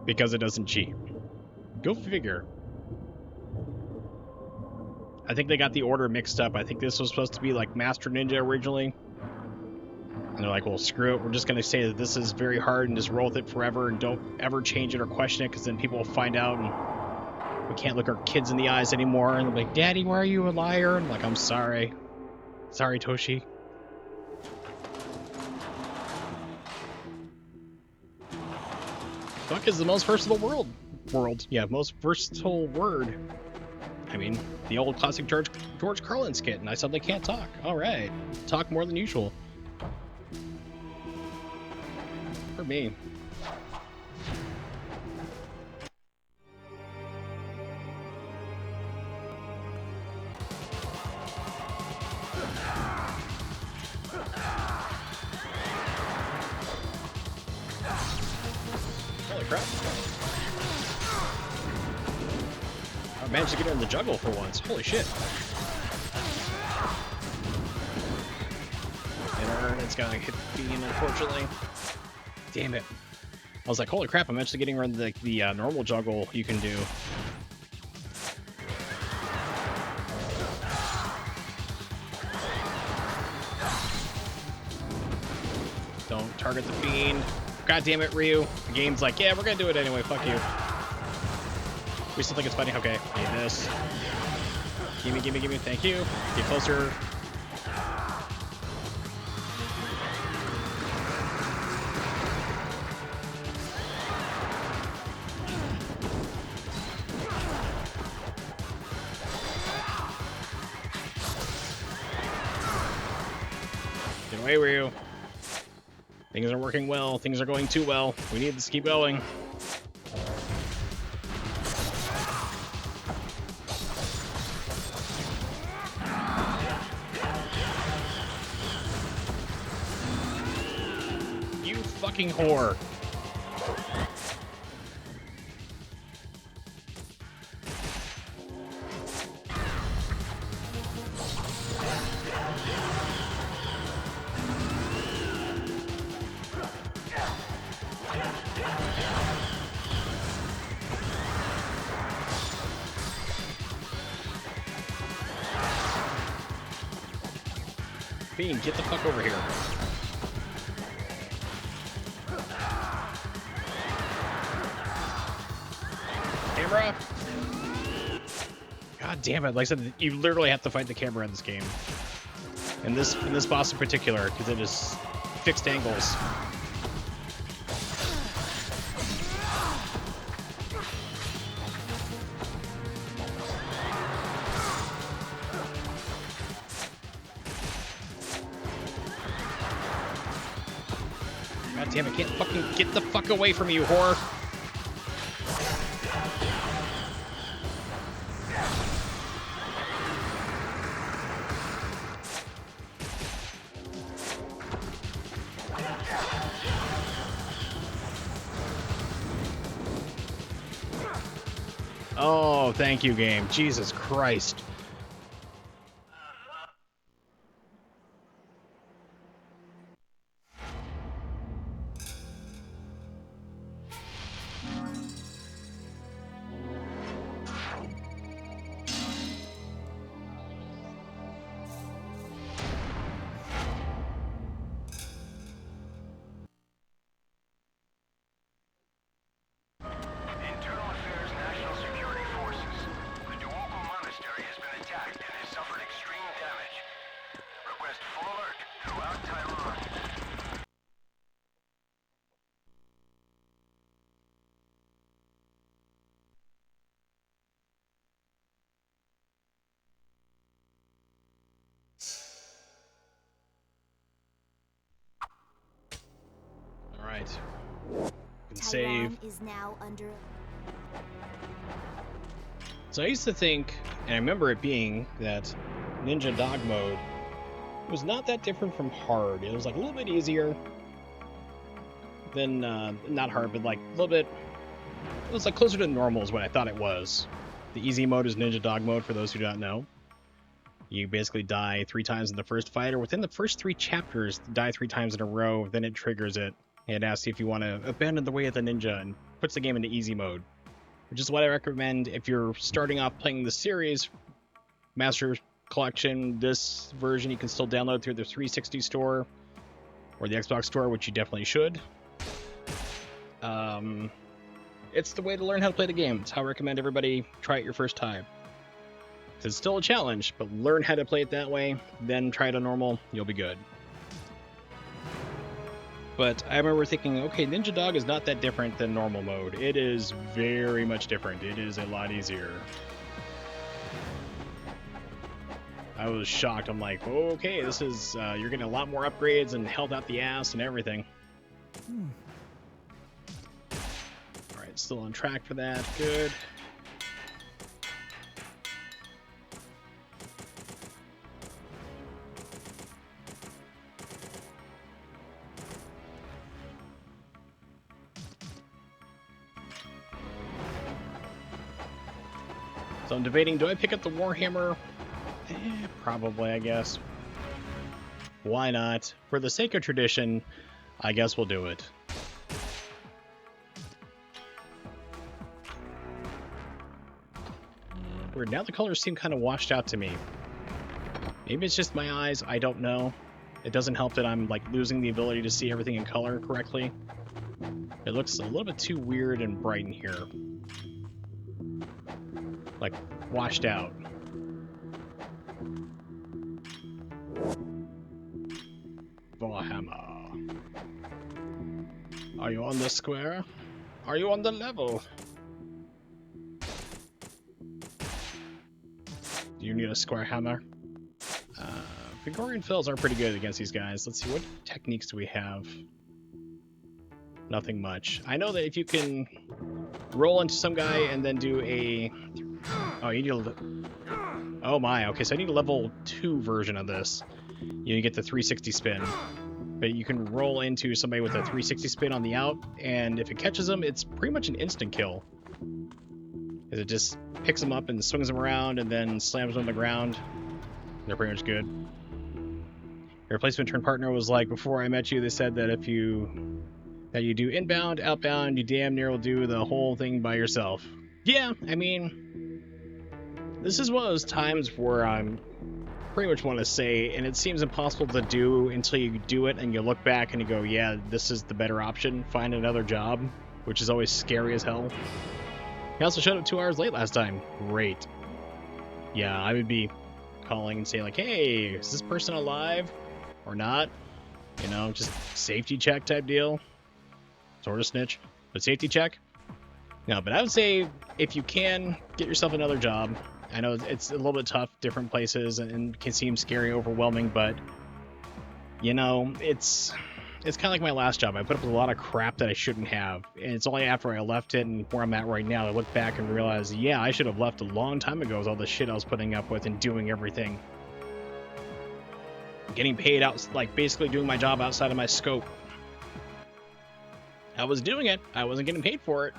because it doesn't cheat. Go figure. I think they got the order mixed up. I think this was supposed to be like Master Ninja originally. And they're like, well, screw it. We're just going to say that this is very hard and just roll with it forever and don't ever change it or question it, because then people will find out and we can't look our kids in the eyes anymore. And they're like, Daddy, why are you a liar? And I'm like, I'm sorry. Sorry, Toshi. Fuck is the most versatile world. Yeah, most versatile word. I mean, the old classic George Carlin skit, and I suddenly can't talk. All right. Talk more than usual. For me. Holy crap. I managed to get her in the juggle for once. Holy shit. Hit her, and it's gonna hit Bean, unfortunately. Damn it. I was like, holy crap, I'm actually getting her in the normal juggle you can do. Don't target the Fiend. God damn it, Ryu. The game's like, yeah, we're gonna do it anyway, fuck you. We still think it's funny? Okay, need this. Gimme, gimme, gimme, thank you. Get closer. Get away, Ryu. Things are working well. Things are going too well. We need this to keep going. fucking whore. Bean, get the fuck over here. Camera! God damn it, like I said, you literally have to fight the camera in this game. In this boss in particular, because it is fixed angles. God damn it, can't fucking get the fuck away from you, whore! Oh, thank you, game. Jesus Christ. Alright. Can save. Is now under... So I used to think, and I remember it being, that Ninja Dog mode was not that different from hard. It was like a little bit easier than, not hard, but like a little bit, it was like closer to normal is what I thought it was. The easy mode is Ninja Dog mode, for those who don't know. You basically die 3 times in the first fight, or within the first 3 chapters, die 3 times in a row, then it triggers it, and asks you if you want to abandon the way of the ninja, and puts the game into easy mode. Which is what I recommend if you're starting off playing the series. Master Collection, this version you can still download through the 360 store, or the Xbox store, which you definitely should. It's the way to learn how to play the game. It's how I recommend everybody try it your first time. It's still a challenge, but learn how to play it that way, then try it on normal, you'll be good. But I remember thinking, okay, Ninja Dog is not that different than normal mode. It is very much different. It is a lot easier. I was shocked. I'm like, okay, this is, you're getting a lot more upgrades and health out the ass and everything. Alright, still on track for that. Good. So I'm debating, do I pick up the Warhammer? Probably, I guess. Why not? For the sake of tradition, I guess we'll do it. Weird, now the colors seem kind of washed out to me. Maybe it's just my eyes, I don't know. It doesn't help that I'm like losing the ability to see everything in color correctly. It looks a little bit too weird and bright in here. Like, washed out. Warhammer. Are you on the square? Are you on the level? Do you need a square hammer? Gregorian fills are pretty good against these guys. Let's see, what techniques do we have? Nothing much. I know that if you can roll into some guy and then do a... Oh, you need a... Oh my, okay, so I need a level 2 version of this. You get the 360 spin. but you can roll into somebody with a 360 spin on the out, and if it catches them, it's pretty much an instant kill. Because it just picks them up and swings them around and then slams them on the ground. They're pretty much good. Your replacement turn partner was like, before I met you, they said that if you do inbound, outbound, you damn near will do the whole thing by yourself. Yeah, I mean, this is one of those times where I'm pretty much want to say, and it seems impossible to do until you do it and you look back and you go, yeah, this is the better option. Find another job, which is always scary as hell. He also showed up 2 hours late last time. Great. Yeah, I would be calling and saying like, hey, is this person alive or not? You know, just safety check type deal. Sort of snitch, but safety check. No, but I would say if you can, get yourself another job. I know it's a little bit tough, different places, and can seem scary, overwhelming, but you know, it's kind of like my last job. I put up with a lot of crap that I shouldn't have, and it's only after I left it and where I'm at right now I look back and realize, yeah, I should have left a long time ago with all the shit I was putting up with and doing everything. Getting paid out, like basically doing my job outside of my scope. I was doing it. I wasn't getting paid for it.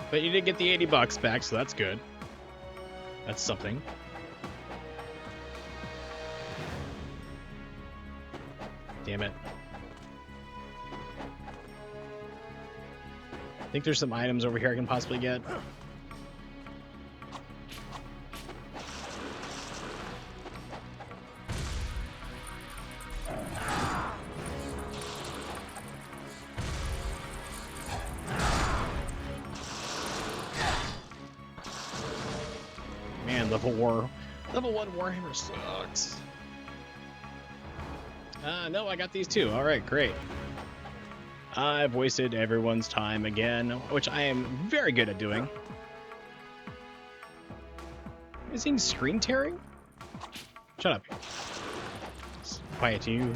But you did get the $80 back, so that's good. That's something. Damn it. I think there's some items over here I can possibly get. Man, level 1 Warhammer sucks. No, I got these too. Alright, great. I've wasted everyone's time again, which I am very good at doing. Is he screen tearing? Shut up. Quiet you.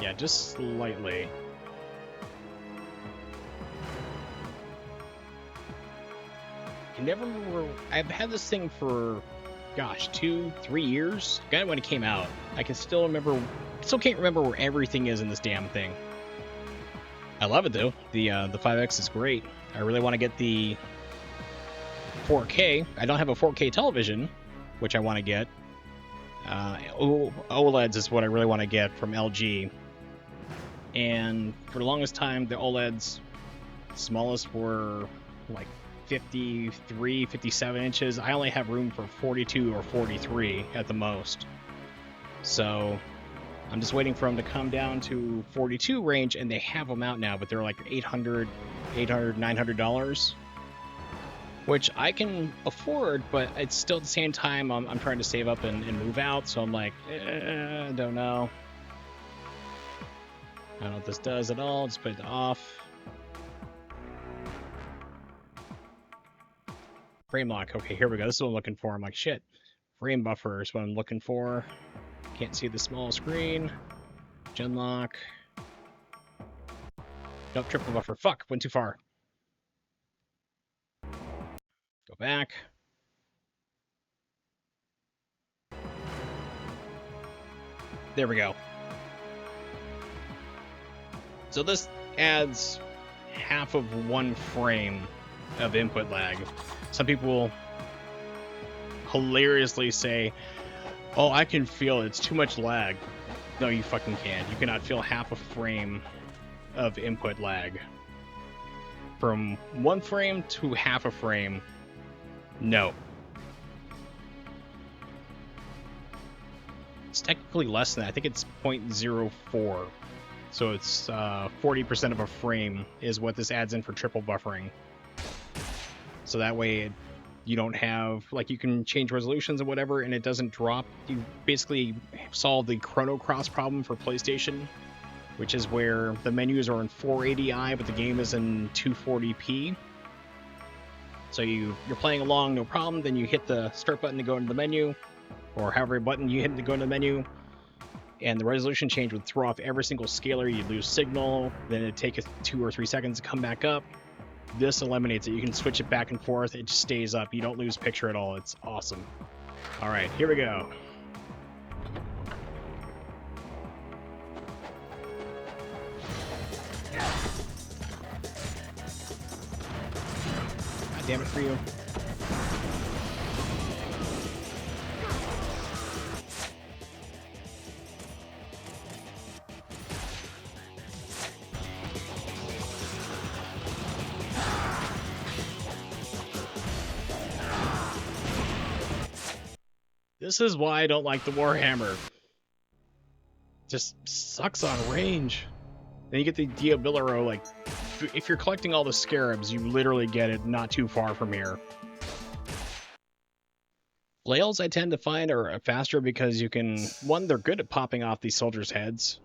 Yeah, just slightly. I never remember. I've had this thing for, gosh, 2-3 years. Got it when it came out. I can still remember. Still can't remember where everything is in this damn thing. I love it though. The 5X is great. I really want to get the 4K. I don't have a 4K television, which I want to get. OLEDs is what I really want to get from LG. And for the longest time, the OLEDs smallest were like 53, 57 inches. I only have room for 42 or 43 at the most. So I'm just waiting for them to come down to 42 range, and they have them out now, but they're like $800, $900, which I can afford, but it's still at the same time I'm trying to save up and move out, so I'm like, I don't know. I don't know what this does at all. Just put it off. Frame lock. Okay, here we go. This is what I'm looking for. I'm like, shit. Frame buffer is what I'm looking for. Can't see the small screen. Gen lock. Nope, triple buffer. Fuck, went too far. Go back. There we go. So this adds half of 1 frame of input lag. Some people hilariously say, oh, I can feel it. It's too much lag. No, you fucking can't. You cannot feel half a frame of input lag. From 1 frame to half a frame, no. It's technically less than that. I think it's 0.04. So it's 40% of a frame is what this adds in for triple buffering. So that way you don't have, like, you can change resolutions and whatever and it doesn't drop. You basically solve the Chrono Cross problem for PlayStation, which is where the menus are in 480i but the game is in 240p. So you're playing along, no problem, then you hit the start button to go into the menu, or however button you hit to go into the menu, and the resolution change would throw off every single scaler. You'd lose signal, then it'd take 2 or 3 seconds to come back up. This eliminates it. You can switch it back and forth. It just stays up. You don't lose picture at all. It's awesome. All right, here we go. God damn it for you. This is why I don't like the Warhammer. Just sucks on range. Then you get the Diabolero, like, if you're collecting all the scarabs, you literally get it not too far from here. Flails I tend to find are faster because you can, one, they're good at popping off these soldiers' heads.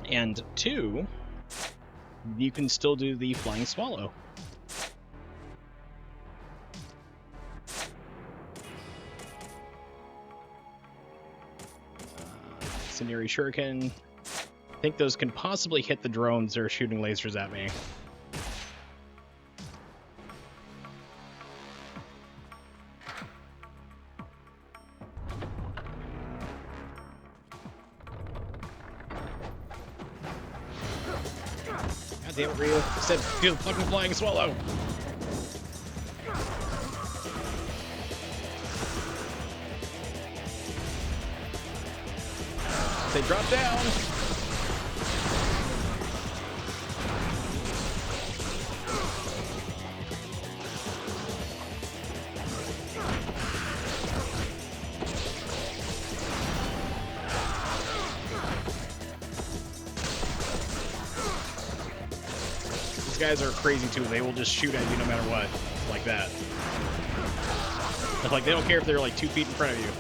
And two, you can still do the flying swallow. Incendiary shuriken. I think those can possibly hit the drones that are shooting lasers at me. God damn it, Ryu. I said do the fucking flying swallow. They drop down. These guys are crazy too. They will just shoot at you no matter what, like that. Like they don't care if they're like 2 feet in front of you.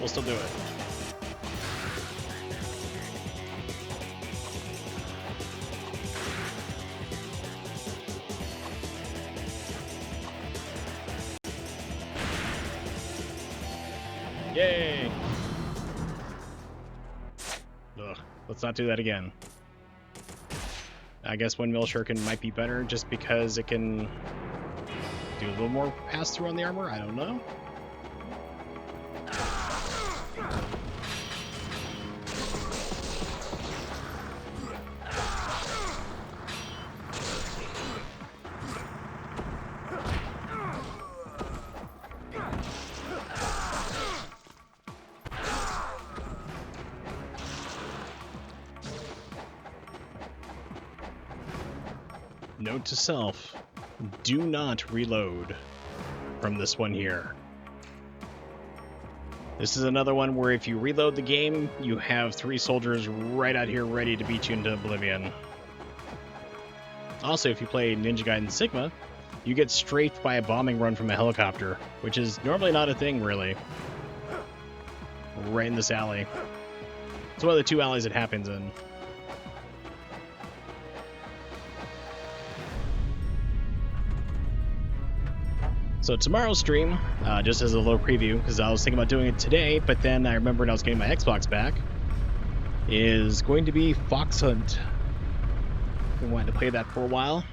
We'll still do it. Yay! Ugh, let's not do that again. I guess Windmill Shuriken might be better just because it can do a little more pass-through on the armor. I don't know. Note to self, do not reload from this one here. This is another one where if you reload the game, you have 3 soldiers right out here ready to beat you into oblivion. Also, if you play Ninja Gaiden Sigma, you get strafed by a bombing run from a helicopter, which is normally not a thing, really. Right in this alley. It's one of the 2 alleys it happens in. So tomorrow's stream, just as a little preview, because I was thinking about doing it today, but then I remembered I was getting my Xbox back, is going to be Fox Hunt. Been wanting to play that for a while.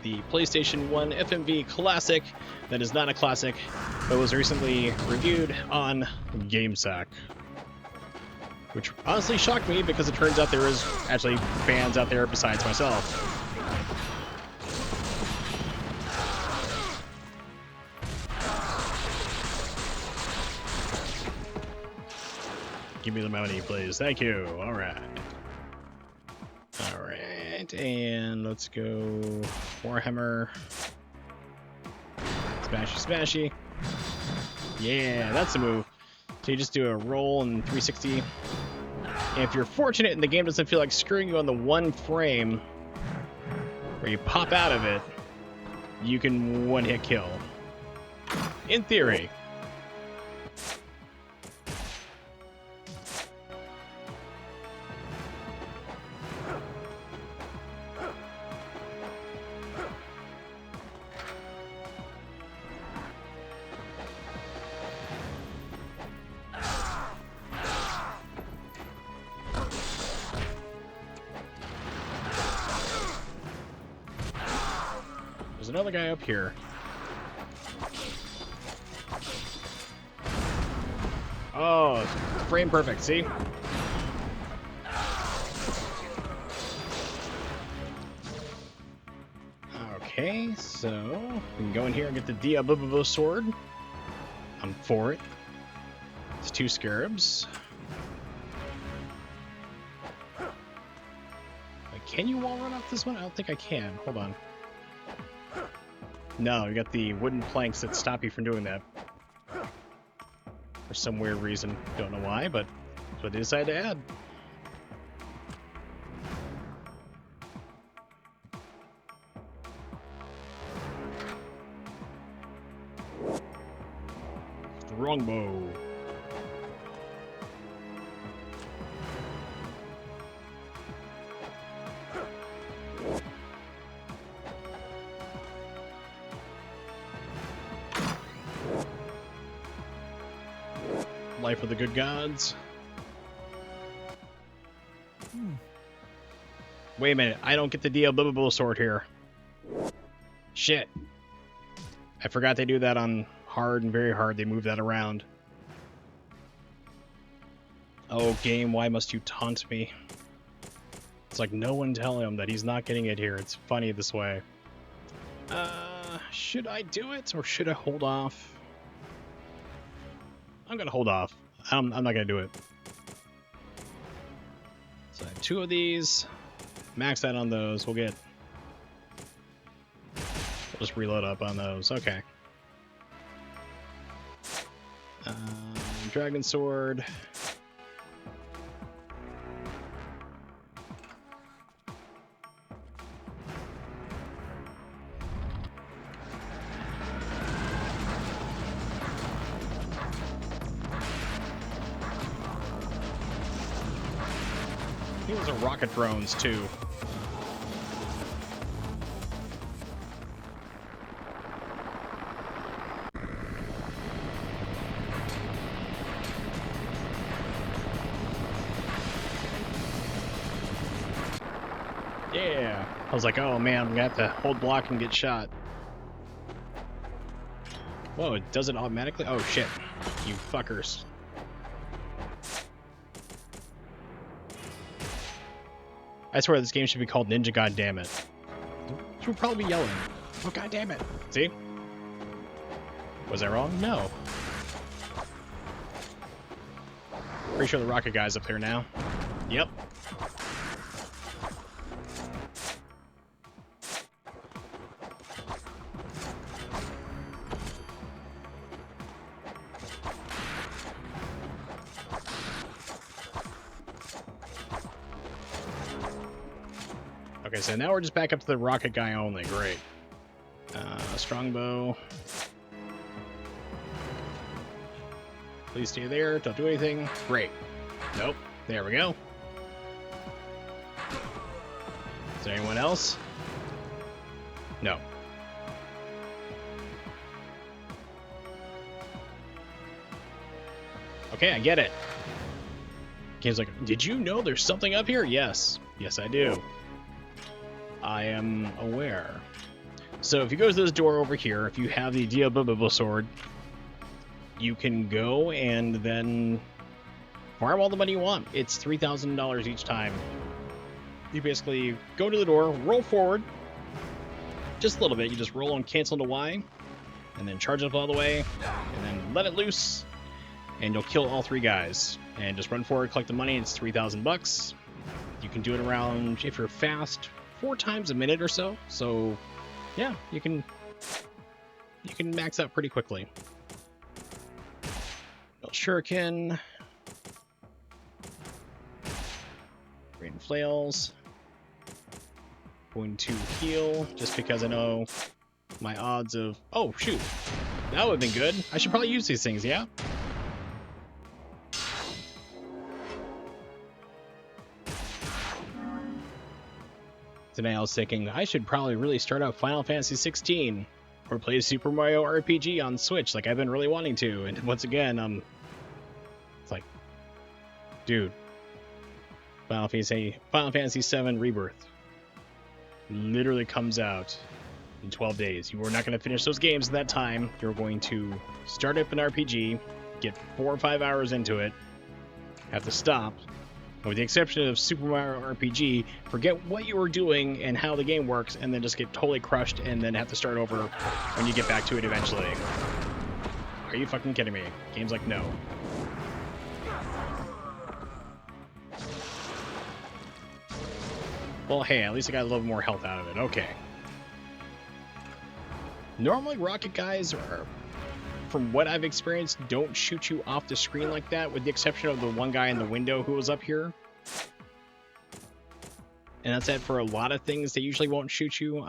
The PlayStation 1 FMV classic that is not a classic, but was recently reviewed on GameSack. Which honestly shocked me because it turns out there is actually fans out there besides myself. Give me the money, please. Thank you. All right. All right. And let's go Warhammer. Smashy, smashy. Yeah, that's the move. So you just do a roll and 360. And if you're fortunate and the game doesn't feel like screwing you on the 1 frame where you pop out of it, you can one-hit kill. In theory. another guy up here. Oh, frame perfect, see? Okay, so we can go in here and get the Diablo sword. I'm for it. It's 2 scarabs. Wait, can you wall run up this one? I don't think I can. Hold on. No, you got the wooden planks that stop you from doing that. For some weird reason. Don't know why, but that's what they decided to add. Longbow. Life of the good gods. Wait a minute, I don't get the Diablo sword here. Shit. I forgot they do that on hard and very hard. They move that around. Oh, game, why must you taunt me? It's like no one tell him that he's not getting it here. It's funny this way. Should I do it or should I hold off? I'm gonna hold off. I'm not gonna do it. So I have 2 of these. Max out on those. We'll just reload up on those. Okay. Dragon sword. I think those are rocket drones too. Yeah. I was like, oh man, I'm gonna have to hold block and get shot. Whoa, it does it automatically? Oh shit. You fuckers. I swear this game should be called Ninja Goddammit. She would probably be yelling. Oh goddammit. See? Was I wrong? No. Pretty sure the rocket guy's up there now. Yep. Okay, so now we're just back up to the rocket guy only. Great. Strongbow. Please stay there. Don't do anything. Great. Nope. There we go. Is there anyone else? No. Okay, I get it. Game's like, did you know there's something up here? Yes. Yes, I do. I am aware. So if you go to this door over here, if you have the Diablo sword, you can go and then farm all the money you want. It's $3,000 each time. You basically go to the door, roll forward, just a little bit. You just roll and cancel to Y, and then charge up all the way, and then let it loose, and you'll kill all 3 guys. And just run forward, collect the money. It's 3,000 bucks. You can do it around, if you're fast, 4 times a minute or so. So yeah, you can max out pretty quickly. Shuriken, green flails. Going to heal just because I know my odds of, oh shoot, that would have been good. I should probably use these things. Yeah. Today I was thinking I should probably really start out Final Fantasy 16 or play Super Mario RPG on Switch like I've been really wanting to. And once again, it's like, dude, Final Fantasy VII Rebirth literally comes out in 12 days. You are not going to finish those games in that time. You're going to start up an RPG, get 4 or 5 hours into it, have to stop. With the exception of Super Mario RPG, forget what you were doing and how the game works, and then just get totally crushed and then have to start over when you get back to it eventually. Are you fucking kidding me? Game's like, no. Well, hey, at least I got a little more health out of it. Okay. Normally, rocket guys are, from what I've experienced, don't shoot you off the screen like that, with the exception of the one guy in the window who was up here. And that's it for a lot of things. They usually won't shoot you.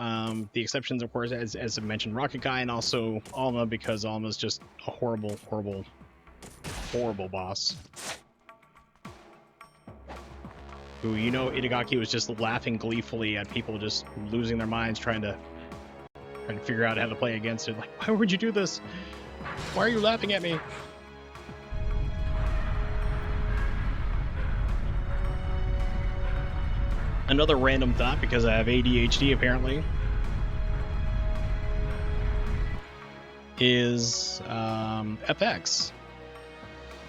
The exceptions, of course, as I mentioned, Rocket Guy, and also Alma, because Alma's just a horrible, horrible, horrible boss. Who, you know, Itagaki was just laughing gleefully at people just losing their minds trying to figure out how to play against it. Like, why would you do this? Why are you laughing at me? Another random thought, because I have ADHD apparently, is FX,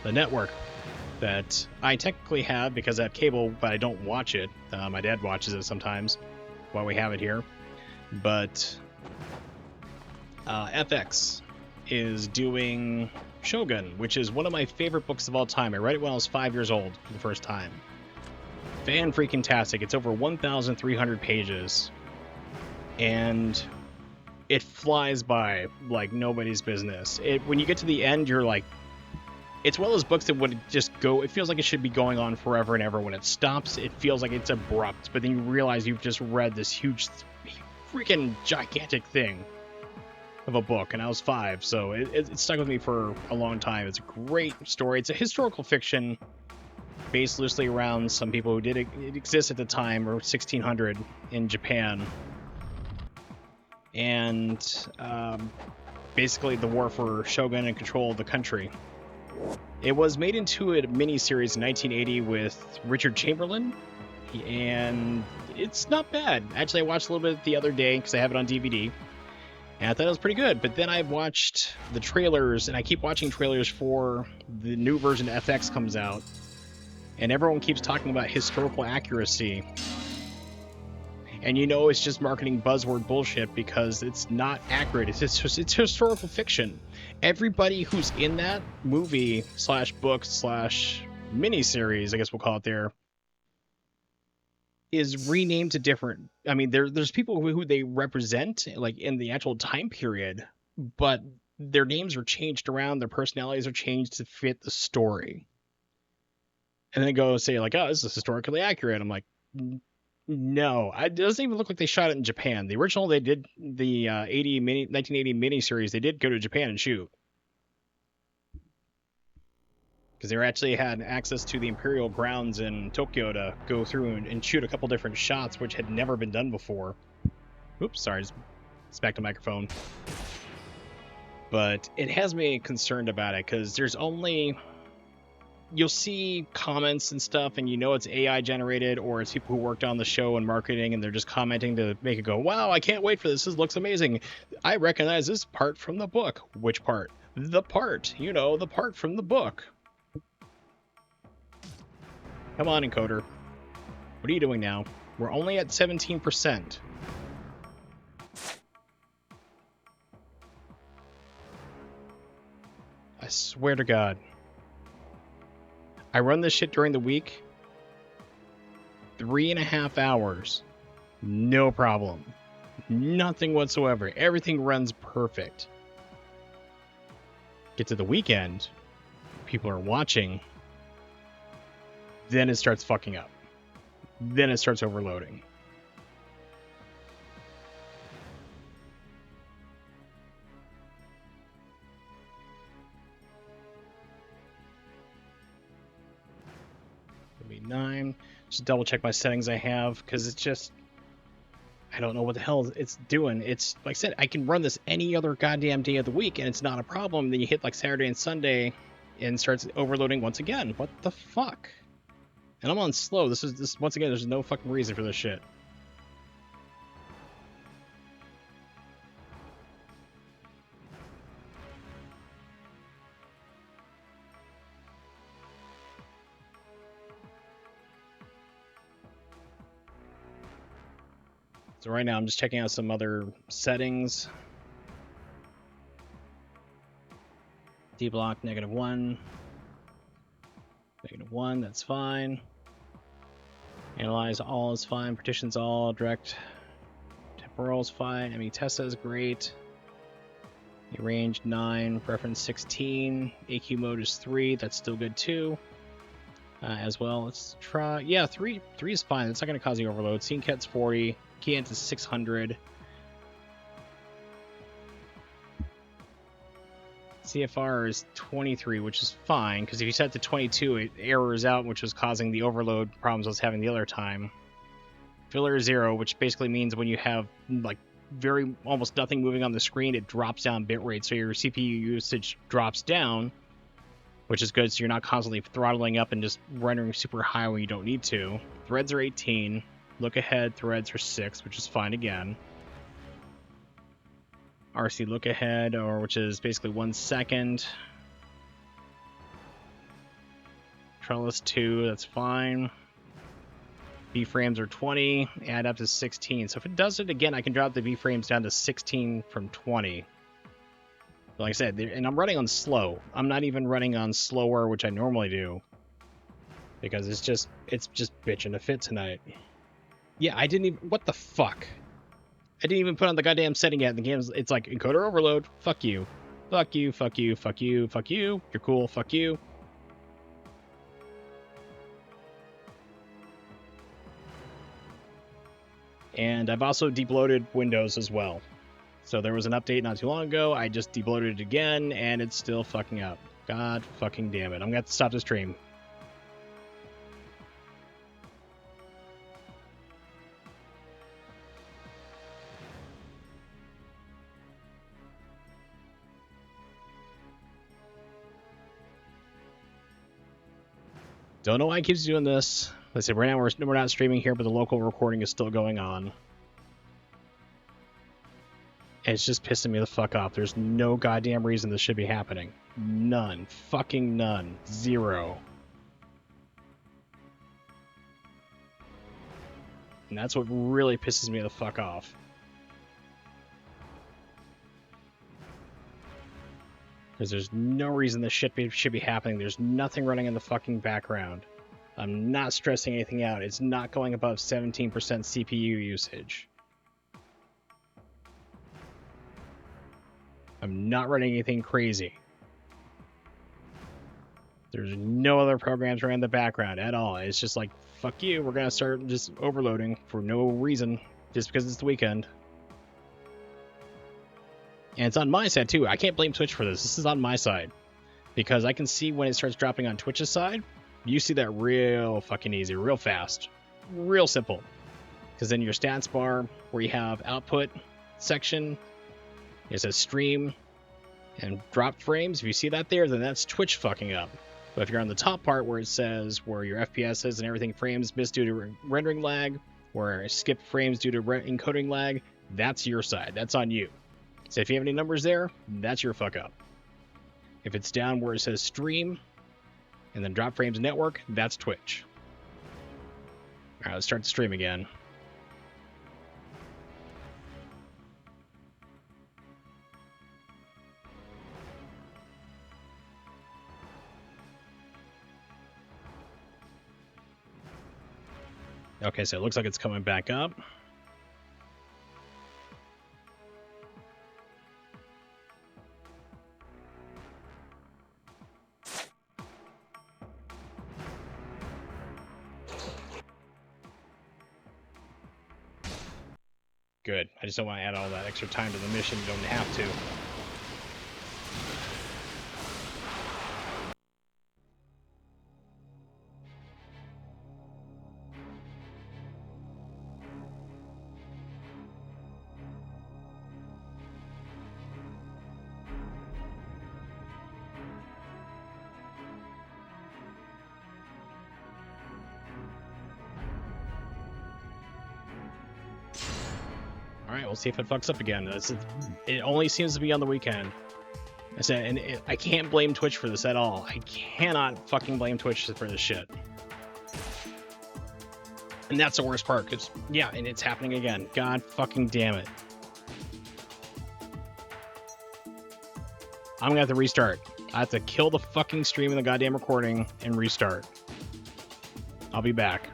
the network that I technically have because I have cable, but I don't watch it. My dad watches it sometimes while we have it here. But FX is doing Shogun, which is one of my favorite books of all time. I read it when I was 5 years old for the first time. Fan-freaking-tastic. It's over 1,300 pages. And it flies by like nobody's business. When you get to the end, you're like... It's one of those books that would just go... It feels like it should be going on forever and ever. When it stops, it feels like it's abrupt. But then you realize you've just read this huge, freaking gigantic thing of a book. And I was 5, so it stuck with me for a long time. It's a great story. It's a historical fiction based loosely around some people who did exist at the time, or 1600 in Japan. And basically the war for shogun and control of the country. It was made into a miniseries in 1980 with Richard Chamberlain, and it's not bad. Actually, I watched a little bit the other day because I have it on DVD, and I thought it was pretty good. But then I watched the trailers, and I keep watching trailers for the new version of FX comes out, and everyone keeps talking about historical accuracy. And you know it's just marketing buzzword bullshit because it's not accurate. It's historical fiction. Everybody who's in that movie slash book slash miniseries, I guess we'll call it there, is renamed to different... I mean, there's people who they represent, like, in the actual time period, but their names are changed around, their personalities are changed to fit the story. And then go say, like, oh, this is historically accurate. I'm like... No, it doesn't even look like they shot it in Japan. The original, they did the 1980 miniseries. They did go to Japan and shoot because they actually had access to the Imperial grounds in Tokyo to go through and shoot a couple different shots, which had never been done before. Oops, sorry, it's back to microphone. But it has me concerned about it because there's only... You'll see comments and stuff, and you know it's AI generated, or it's people who worked on the show and marketing, and they're just commenting to make it go, wow, I can't wait for this. This looks amazing. I recognize this part from the book. Which part? The part. You know, the part from the book. Come on, encoder. What are you doing now? We're only at 17%. I swear to God. I run this shit during the week. 3.5 hours. No problem. Nothing whatsoever. Everything runs perfect. Get to the weekend. People are watching. Then it starts fucking up. Then it starts overloading. It'll be 9. Just double check my settings I have, because it's just... I don't know what the hell it's doing. It's, like I said, I can run this any other goddamn day of the week, and it's not a problem. Then you hit, like, Saturday and Sunday, and it starts overloading once again. What the fuck? And I'm on slow. This once again, there's no fucking reason for this shit. So right now I'm just checking out some other settings. D-block -1. -1, that's fine. Analyze all is fine. Partitions all. Direct temporal is fine. ME Tessa is great. Range 9. Preference 16. AQ mode is 3. That's still good too. As well, let's try. Yeah, 3 is fine. It's not going to cause any overload. Scene Cat's 40. Keyent is 600. CFR is 23, which is fine, because if you set it to 22, it errors out, which was causing the overload problems I was having the other time. Filler is 0, which basically means when you have like almost nothing moving on the screen, it drops down bitrate, so your CPU usage drops down, which is good, so you're not constantly throttling up and just rendering super high when you don't need to. Threads are 18. Look ahead, threads are 6, which is fine again. RC look ahead, which is basically 1 second. Trellis 2, that's fine. B-frames are 20, add up to 16. So if it does it again, I can drop the B-frames down to 16 from 20. But like I said, and I'm running on slow. I'm not even running on slower, which I normally do, because it's just bitching to fit tonight. Yeah, I didn't even. What the fuck? I didn't even put on the goddamn setting yet. The game's. It's like encoder overload. Fuck you. Fuck you. Fuck you. Fuck you. Fuck you. You're cool. Fuck you. And I've also debloated Windows as well. So there was an update not too long ago. I just debloated it again, and it's still fucking up. God fucking damn it. I'm going to have to stop the stream. Don't know why it keeps doing this. Let's say right now we're not streaming here, but the local recording is still going on. And it's just pissing me the fuck off. There's no goddamn reason this should be happening. None. Fucking none. 0. And that's what really pisses me the fuck off. Because there's no reason this shit should be happening. There's nothing running in the fucking background. I'm not stressing anything out. It's not going above 17% CPU usage. I'm not running anything crazy. There's no other programs running in the background at all. It's just like, fuck you, we're going to start just overloading for no reason, just because it's the weekend. And it's on my side, too. I can't blame Twitch for this. This is on my side. Because I can see when it starts dropping on Twitch's side, you see that real fucking easy, real fast, real simple. Because then your stats bar, where you have output section, it says stream and drop frames. If you see that there, then that's Twitch fucking up. But if you're on the top part where it says where your FPS is and everything, frames missed due to rendering lag, or skip frames due to encoding lag, that's your side. That's on you. So if you have any numbers there, that's your fuck up. If it's down where it says stream and then drop frames network, that's Twitch. All right, let's start the stream again. Okay, so it looks like it's coming back up. Good. I just don't want to add all that extra time to the mission. You don't have to. Alright, we'll see if it fucks up again. It only seems to be on the weekend. I said, and I can't blame Twitch for this at all. I cannot fucking blame Twitch for this shit. And that's the worst part, because, yeah, and it's happening again. God fucking damn it. I'm gonna have to restart. I have to kill the fucking stream and the goddamn recording and restart. I'll be back.